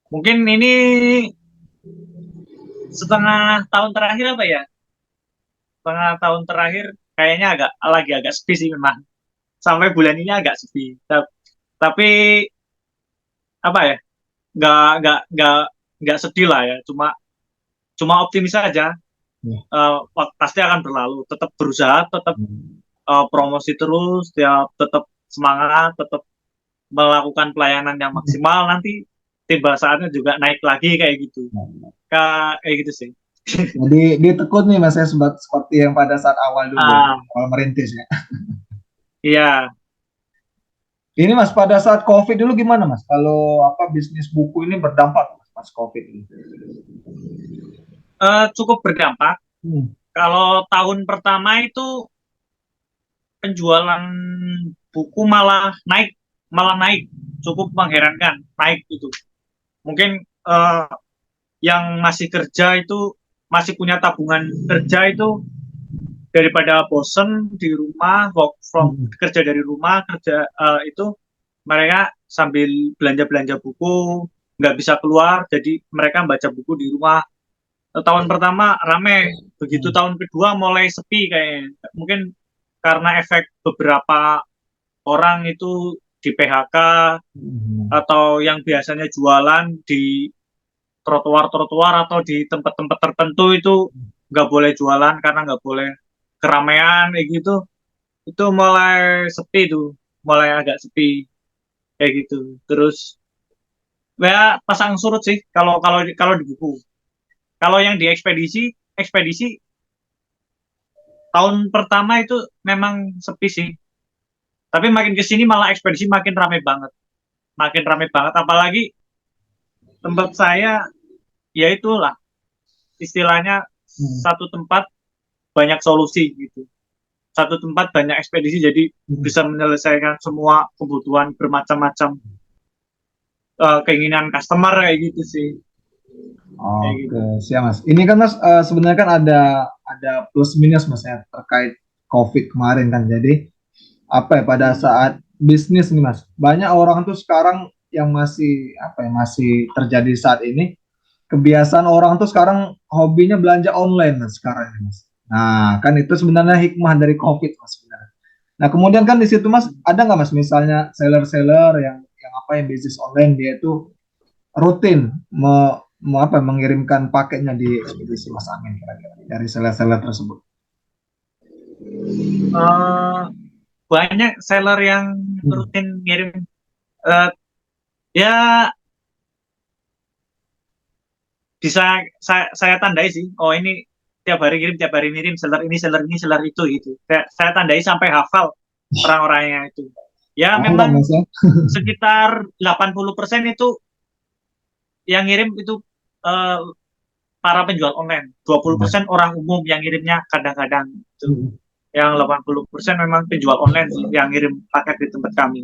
mungkin ini setengah tahun terakhir apa ya, setengah tahun terakhir kayaknya lagi agak sepi sih memang, sampai bulan ini agak sepi. Tapi apa ya, nggak nggak sedih lah ya, cuma cuma optimis aja. Ya. Pasti akan berlalu, tetap berusaha, tetap Hmm. promosi terus, tetap semangat, tetap melakukan pelayanan yang maksimal, nanti tiba saatnya juga naik lagi kayak gitu. Kayak gitu sih. Jadi ditekun nih Mas ya, seperti yang pada saat awal dulu, Ah, awal merintis ya. iya, Ini Mas, pada saat COVID dulu gimana Mas? Kalau apa bisnis buku ini berdampak Mas, pas COVID ini? cukup berdampak. Hmm. Kalau tahun pertama itu penjualan buku malah naik, cukup mengherankan, naik itu. Mungkin yang masih kerja itu, masih punya tabungan kerja itu, daripada bosen di rumah, work from Hmm. kerja dari rumah, kerja itu mereka sambil belanja-belanja buku, nggak bisa keluar, jadi mereka baca buku di rumah. Tahun pertama rame, begitu Hmm. tahun kedua mulai sepi kayaknya. Mungkin karena efek beberapa orang itu di PHK, Hmm. atau yang biasanya jualan di trotoar-trotoar atau di tempat-tempat tertentu itu nggak boleh jualan karena nggak boleh keramaian kayak gitu, itu mulai sepi tuh, mulai agak sepi kayak gitu. Terus ya pasang surut sih kalau kalau kalau di buku. Kalau yang di ekspedisi, ekspedisi tahun pertama itu memang sepi sih. Tapi makin ke sini malah ekspedisi makin ramai banget. Makin ramai banget, apalagi tempat saya, ya itulah istilahnya, Hmm. satu tempat banyak solusi gitu. Satu tempat banyak ekspedisi, jadi Hmm. bisa menyelesaikan semua kebutuhan bermacam-macam, keinginan customer kayak gitu sih. Kayak Oke, gitu. siap Mas. Ini kan Mas sebenarnya kan ada plus minus Mas ya terkait COVID kemarin kan. Jadi apa ya pada saat bisnis nih Mas, banyak orang tuh sekarang yang masih apa ya masih terjadi saat ini, kebiasaan orang tuh sekarang hobinya belanja online Mas sekarang ini Mas. Nah, kan itu sebenarnya hikmah dari COVID Mas sebenarnya. Nah, kemudian kan di situ Mas ada nggak Mas misalnya seller-seller yang apa yang bisnis online dia itu rutin apa mengirimkan paketnya di ekspedisi Mas Amin kira-kira dari seller-seller tersebut. Eh, Banyak seller yang Hmm. rutin ngirim. eh, Ya bisa saya tandai sih. Oh, ini tiap hari ngirim, seller ini, seller ini, seller itu gitu. Saya tandai sampai hafal orang-orangnya itu. Ya Mantap memang Mas ya. sekitar 80% itu yang ngirim itu eh, para penjual online. 20% orang umum yang ngirimnya kadang-kadang itu. Hmm. Yang 80% memang penjual online sih yang ngirim paket di tempat kami.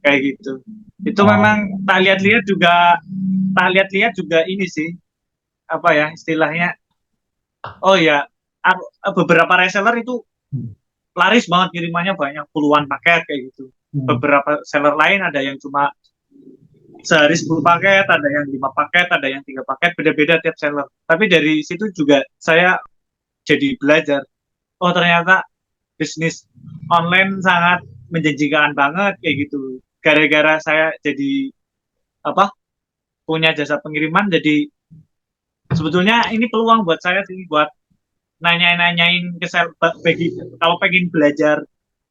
Kayak gitu. Itu Oh. memang tak lihat-lihat juga ini sih, apa ya istilahnya. Oh ya, beberapa reseller itu Hmm. laris banget kirimannya, banyak puluhan paket kayak gitu. Hmm. Beberapa seller lain ada yang cuma sehari 10 paket, ada yang 5 paket, ada yang 3 paket, beda-beda tiap seller. Tapi dari situ juga saya jadi belajar. Oh, ternyata bisnis online sangat menjanjikan banget kayak gitu. Gara-gara saya jadi apa punya jasa pengiriman, jadi sebetulnya ini peluang buat saya sih buat nanya-nanyain ke bagi kalau pengen belajar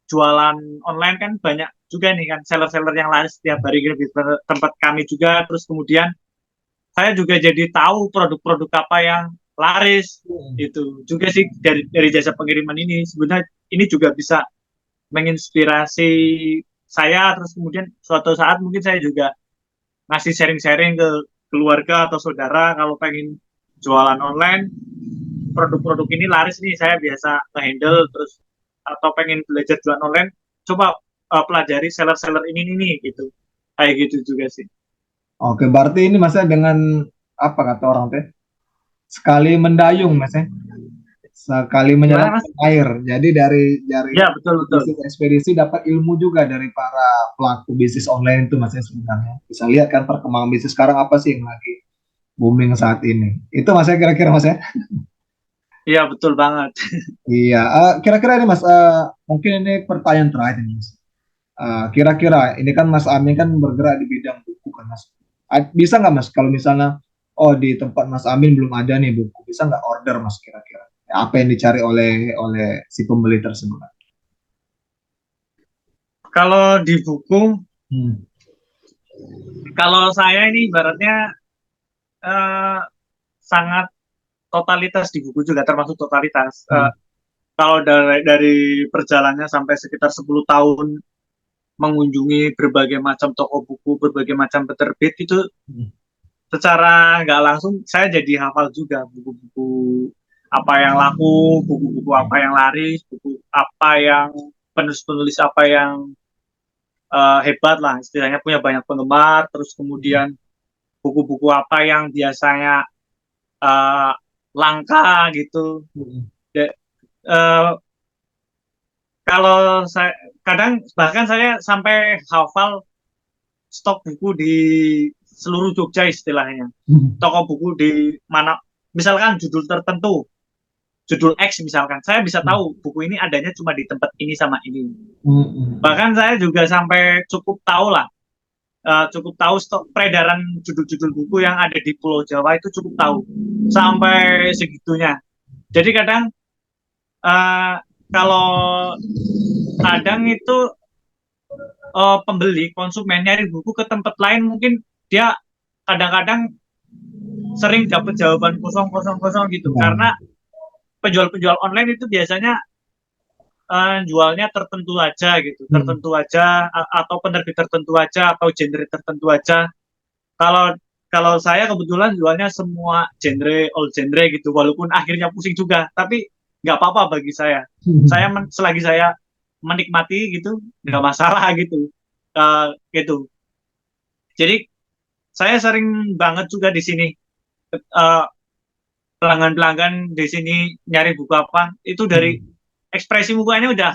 jualan online kan banyak juga nih kan seller-seller yang laris setiap hari di tempat kami juga, terus kemudian saya juga jadi tahu produk-produk apa yang laris. Itu juga sih dari jasa pengiriman ini sebenarnya ini juga bisa menginspirasi saya, terus kemudian suatu saat mungkin saya juga ngasih sharing-sharing ke keluarga atau saudara kalau pengen jualan online, produk-produk ini laris nih saya biasa nge-handle, terus atau pengen belajar jualan online coba pelajari seller-seller ini nih gitu, kayak gitu juga sih. Oke, berarti ini Mas dengan apa kata orang teh? Sekali mendayung Mas ya. Sekali Gimana menyelam mas? air. Jadi dari Ya betul betul. bisnis ekspedisi dapat ilmu juga dari para pelaku bisnis online itu Mas ya sebenarnya. Bisa lihat kan perkembangan bisnis sekarang apa sih yang lagi booming saat ini. Itu Mas ya kira-kira Mas ya. Iya betul banget. Iya, kira-kira ini Mas, mungkin ini pertanyaan terakhir nih Mas. Kira-kira ini kan Mas Amin kan bergerak di bidang buku kan Mas. Bisa nggak Mas kalau misalnya oh di tempat Mas Amin belum ada nih buku, bisa nggak order Mas kira-kira? Apa yang dicari oleh si pembeli tersebut? Kalau di buku, Hmm. kalau saya ini ibaratnya eh, sangat totalitas di buku juga termasuk totalitas. Hmm. Kalau dari perjalanannya sampai sekitar 10 tahun mengunjungi berbagai macam toko buku, berbagai macam penerbit itu Hmm. secara nggak langsung saya jadi hafal juga buku-buku apa yang laku, buku-buku apa yang laris, buku apa yang penulis-penulis apa yang hebat lah, istilahnya punya banyak penggemar, terus kemudian buku-buku apa yang biasanya uh, langka gitu. Hmm. De, uh, kalau saya kadang bahkan saya sampai hafal stok buku di seluruh Jogja istilahnya. Hmm. Toko buku di mana, misalkan judul tertentu, judul X misalkan, saya bisa tahu buku ini adanya cuma di tempat ini sama ini. Hmm. Bahkan saya juga sampai cukup tahu lah, cukup tahu stok peredaran judul-judul buku yang ada di Pulau Jawa itu cukup tahu sampai segitunya. Jadi kadang uh, kalau kadang itu pembeli konsumen nyari buku ke tempat lain mungkin dia kadang-kadang sering dapat jawaban kosong kosong kosong gitu, Ya. karena penjual-penjual online itu biasanya jualnya tertentu aja gitu, Hmm. tertentu aja atau penerbit tertentu aja atau genre tertentu aja. Kalau kalau saya kebetulan jualnya semua genre, all genre gitu, walaupun akhirnya pusing juga, tapi nggak apa-apa bagi saya. Selagi saya menikmati gitu, nggak masalah gitu. Gitu. Jadi saya sering banget juga di sini uh, pelanggan-pelanggan di sini nyari buku apa, itu dari Hmm. ekspresi mukanya udah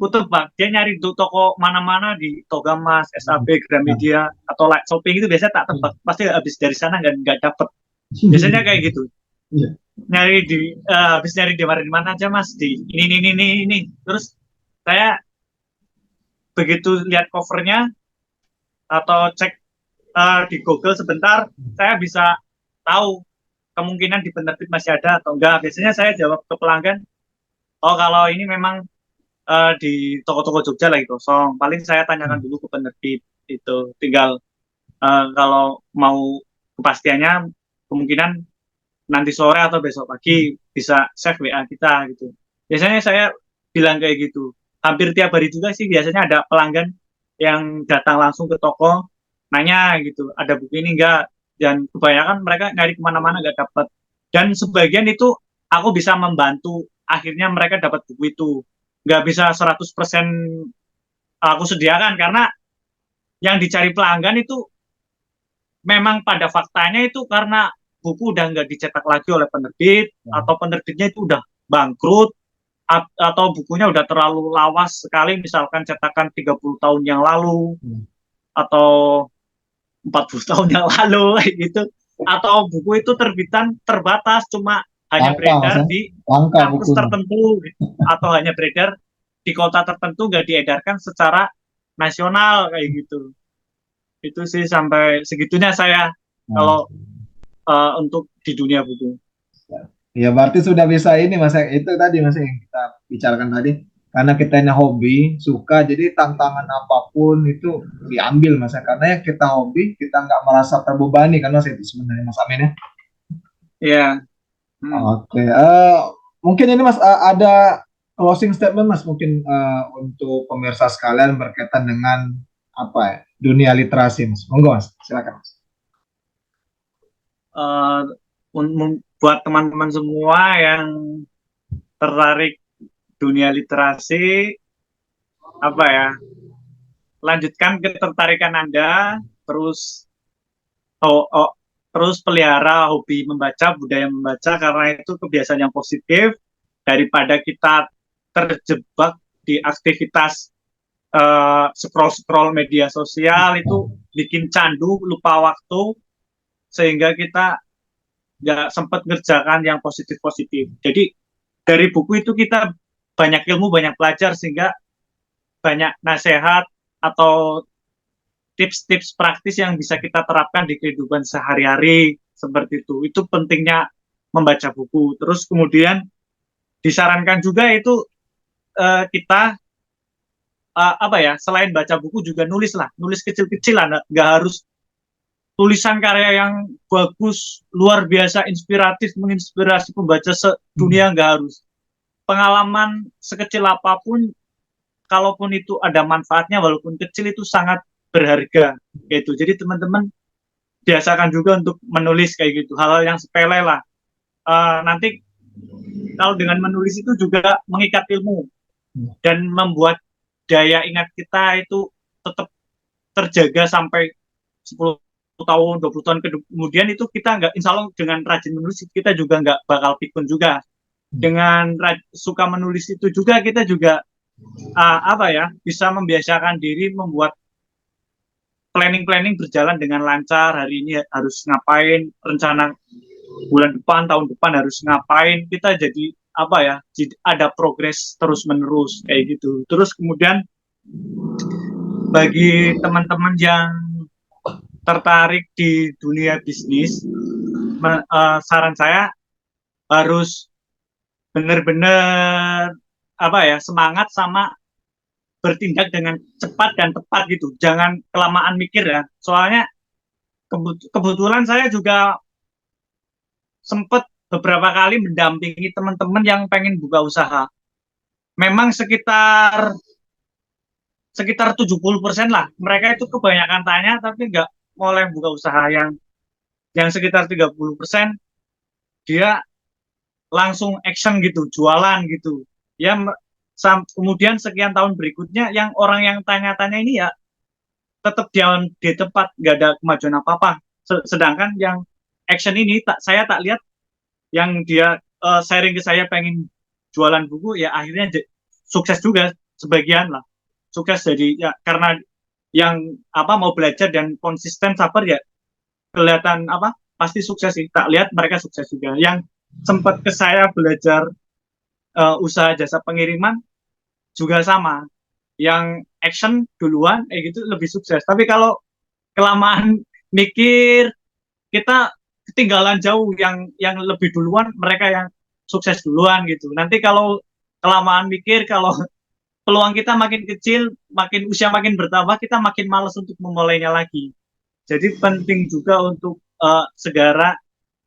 kutub bang. Dia nyari di toko mana-mana di Togamas, SAB, Ya. Gramedia, atau Light Shopping itu biasanya tak tebak. Pasti habis dari sana nggak dapet. Biasanya kayak gitu. Iya. Nyari habis nyari di mana aja mas, di ini. Terus saya begitu lihat covernya atau cek di Google sebentar, saya bisa tahu kemungkinan di penerbit masih ada atau enggak. Biasanya saya jawab ke pelanggan, oh kalau ini memang di toko-toko Jogja lagi kosong. Paling saya tanyakan dulu ke penerbit itu. Tinggal kalau mau kepastiannya kemungkinan nanti sore atau besok pagi bisa save WA kita gitu. Biasanya saya bilang kayak gitu. Hampir tiap hari juga sih biasanya ada pelanggan yang datang langsung ke toko nanya gitu, ada buku ini enggak? Dan kebanyakan mereka nyari kemana-mana nggak dapat. Dan sebagian itu aku bisa membantu akhirnya mereka dapat buku itu. Nggak bisa 100% aku sediakan karena yang dicari pelanggan itu memang pada faktanya itu karena buku udah nggak dicetak lagi oleh penerbit atau penerbitnya itu udah bangkrut atau bukunya udah terlalu lawas sekali, misalkan cetakan 30 tahun yang lalu atau 40 tahun yang lalu kayak gitu, atau buku itu terbitan terbatas cuma hanya Langka Mas beredar ya. di Langka kampus bukunya. tertentu gitu, atau hanya beredar di kota tertentu nggak diedarkan secara nasional kayak gitu. Itu sih sampai segitunya saya Nah, kalau untuk di dunia buku. ya berarti sudah bisa ini Mas, itu tadi Mas yang kita bicarakan tadi. Karena kita ini hobi, suka, jadi tantangan apapun itu diambil Mas. Karena yang kita hobi, kita nggak merasa terbebani kan Mas itu sebenarnya Mas Amin ya. Ya. Hmm. Oke, mungkin ini Mas ada closing statement Mas mungkin untuk pemirsa sekalian berkaitan dengan apa ya dunia literasi Mas. Monggo Mas, silakan Mas. Eh, buat teman-teman semua yang tertarik dunia literasi, apa ya, lanjutkan ketertarikan Anda, terus oh, oh, terus pelihara hobi membaca, budaya membaca, karena itu kebiasaan yang positif daripada kita terjebak di aktivitas scroll-scroll media sosial itu bikin candu, lupa waktu, sehingga kita nggak sempat ngerjakan yang positif-positif. Jadi dari buku itu kita banyak ilmu, banyak belajar, sehingga banyak nasihat atau tips-tips praktis yang bisa kita terapkan di kehidupan sehari-hari seperti itu. Itu pentingnya membaca buku. Terus kemudian disarankan juga itu kita apa ya, selain baca buku juga nulis lah, nulis kecil-kecil lah, nggak harus tulisan karya yang bagus, luar biasa, inspiratif, menginspirasi pembaca sedunia, nggak harus. Pengalaman sekecil apapun, kalaupun itu ada manfaatnya, walaupun kecil, itu sangat berharga. Gitu. Jadi teman-teman biasakan juga untuk menulis kayak gitu, hal-hal yang sepele lah. Nanti kalau dengan menulis itu juga mengikat ilmu dan membuat daya ingat kita itu tetap terjaga sampai 10 tahun, 20 tahun kemudian. Itu kita nggak, insya Allah dengan rajin menulis kita juga nggak bakal pikun juga. Dengan suka menulis itu juga kita juga apa ya, bisa membiasakan diri membuat planning-planning berjalan dengan lancar. Hari ini harus ngapain, rencana bulan depan, tahun depan harus ngapain, kita jadi apa ya, ada progres terus menerus kayak gitu. Terus kemudian bagi teman-teman yang tertarik di dunia bisnis, saran saya harus benar-benar apa ya, semangat sama bertindak dengan cepat dan tepat gitu. Jangan kelamaan mikir ya. Soalnya kebetulan saya juga sempat beberapa kali mendampingi teman-teman yang pengen buka usaha. Memang sekitar sekitar 70% lah. Mereka itu kebanyakan tanya tapi nggak mulai buka usaha. Yang sekitar 30% dia langsung action gitu, jualan gitu. Ya, kemudian sekian tahun berikutnya yang orang yang tanya-tanya ini ya tetap jalan di tempat, nggak ada kemajuan apa-apa. Sedangkan yang action ini saya tak lihat, yang dia sharing ke saya pengen jualan buku, ya akhirnya sukses juga sebagian lah. Sukses jadi ya karena yang apa mau belajar dan konsisten sabar ya, kelihatan apa pasti sukses sih. Tak lihat mereka sukses juga. Yang sempat ke saya belajar usaha jasa pengiriman juga sama. Yang action duluan gitu lebih sukses. Tapi kalau kelamaan mikir, kita ketinggalan jauh. Yang lebih duluan mereka yang sukses duluan gitu. Nanti kalau kelamaan mikir, kalau peluang kita makin kecil, makin usia makin bertambah, kita makin malas untuk memulainya lagi. Jadi penting juga untuk segera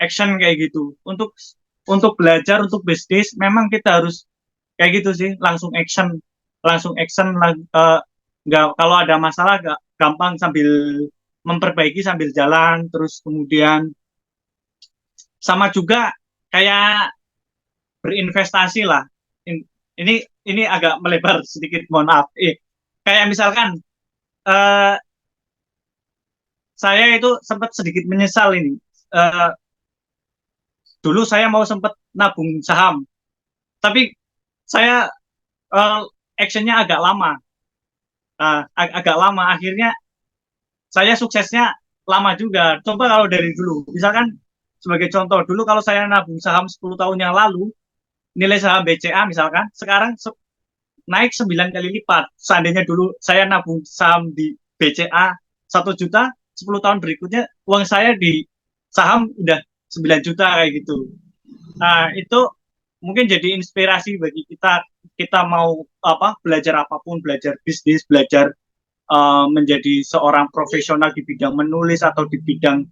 action kayak gitu. Untuk belajar, untuk bisnis, memang kita harus kayak gitu sih, langsung action. Nggak, kalau ada masalah nggak gampang, sambil memperbaiki sambil jalan. Terus kemudian sama juga kayak berinvestasi lah. Ini agak melebar sedikit, mohon maaf. Kayak misalkan eh, saya itu sempat sedikit menyesal ini. Eh, Dulu saya mau sempat nabung saham, tapi saya eh, actionnya agak lama. Agak lama, akhirnya saya suksesnya lama juga. Coba kalau dari dulu, misalkan sebagai contoh, dulu kalau saya nabung saham 10 tahun yang lalu, nilai saham BCA misalkan, sekarang naik 9 kali lipat. Seandainya dulu saya nabung saham di BCA 1 juta, 10 tahun berikutnya uang saya di saham udah 9 juta kayak gitu. Nah, itu mungkin jadi inspirasi bagi kita mau belajar apapun, belajar bisnis, belajar menjadi seorang profesional di bidang menulis atau di bidang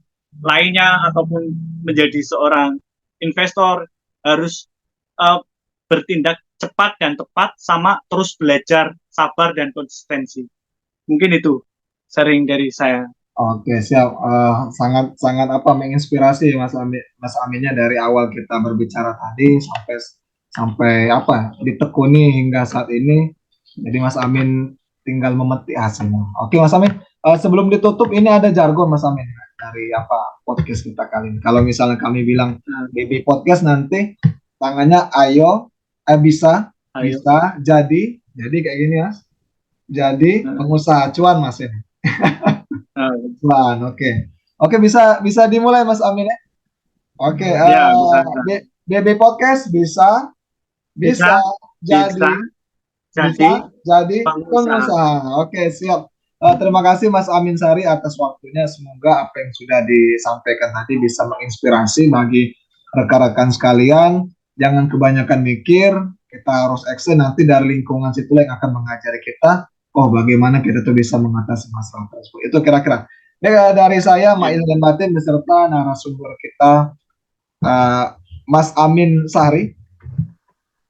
lainnya, ataupun menjadi seorang investor, harus uh, bertindak cepat dan tepat, sama terus belajar, sabar dan konsistensi. Mungkin itu sharing dari saya. Oke, siap. Sangat sangat menginspirasi Mas Aminnya dari awal kita berbicara tadi sampai sampai ditekuni hingga saat ini. Jadi Mas Amin tinggal memetik hasilnya. Oke, Mas Amin. Sebelum ditutup, ini ada jargon Mas Amin dari podcast kita kali ini. Kalau misalnya kami bilang BB Podcast, nanti tangannya ayo, bisa, Ayo. bisa, jadi kayak gini Mas. Jadi pengusaha cuan Mas ini. Oke, bisa dimulai Mas Amin ya. Oke, Ya, BB Podcast bisa jadi pengusaha. Oke, siap. Terima kasih Mas Amin Sari atas waktunya. Semoga apa yang sudah disampaikan tadi bisa menginspirasi bagi rekan-rekan sekalian. Jangan kebanyakan mikir, kita harus action. Nanti dari lingkungan situ yang akan mengajari kita, bagaimana kita tuh bisa mengatasi masalah tersebut. Itu kira-kira. Ya, dari saya, Mail dan Batin, beserta narasumber kita, Mas Amin Sari.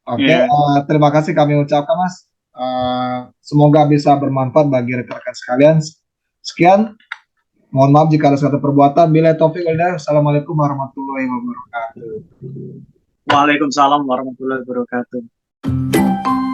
Oke, terima kasih kami ucapkan Mas. Semoga bisa bermanfaat bagi rekan-rekan sekalian. Sekian. Mohon maaf jika ada suatu perbuatan. Bila taufiq wal hidayah. Assalamualaikum warahmatullahi wabarakatuh. Waalaikumsalam warahmatullahi wabarakatuh.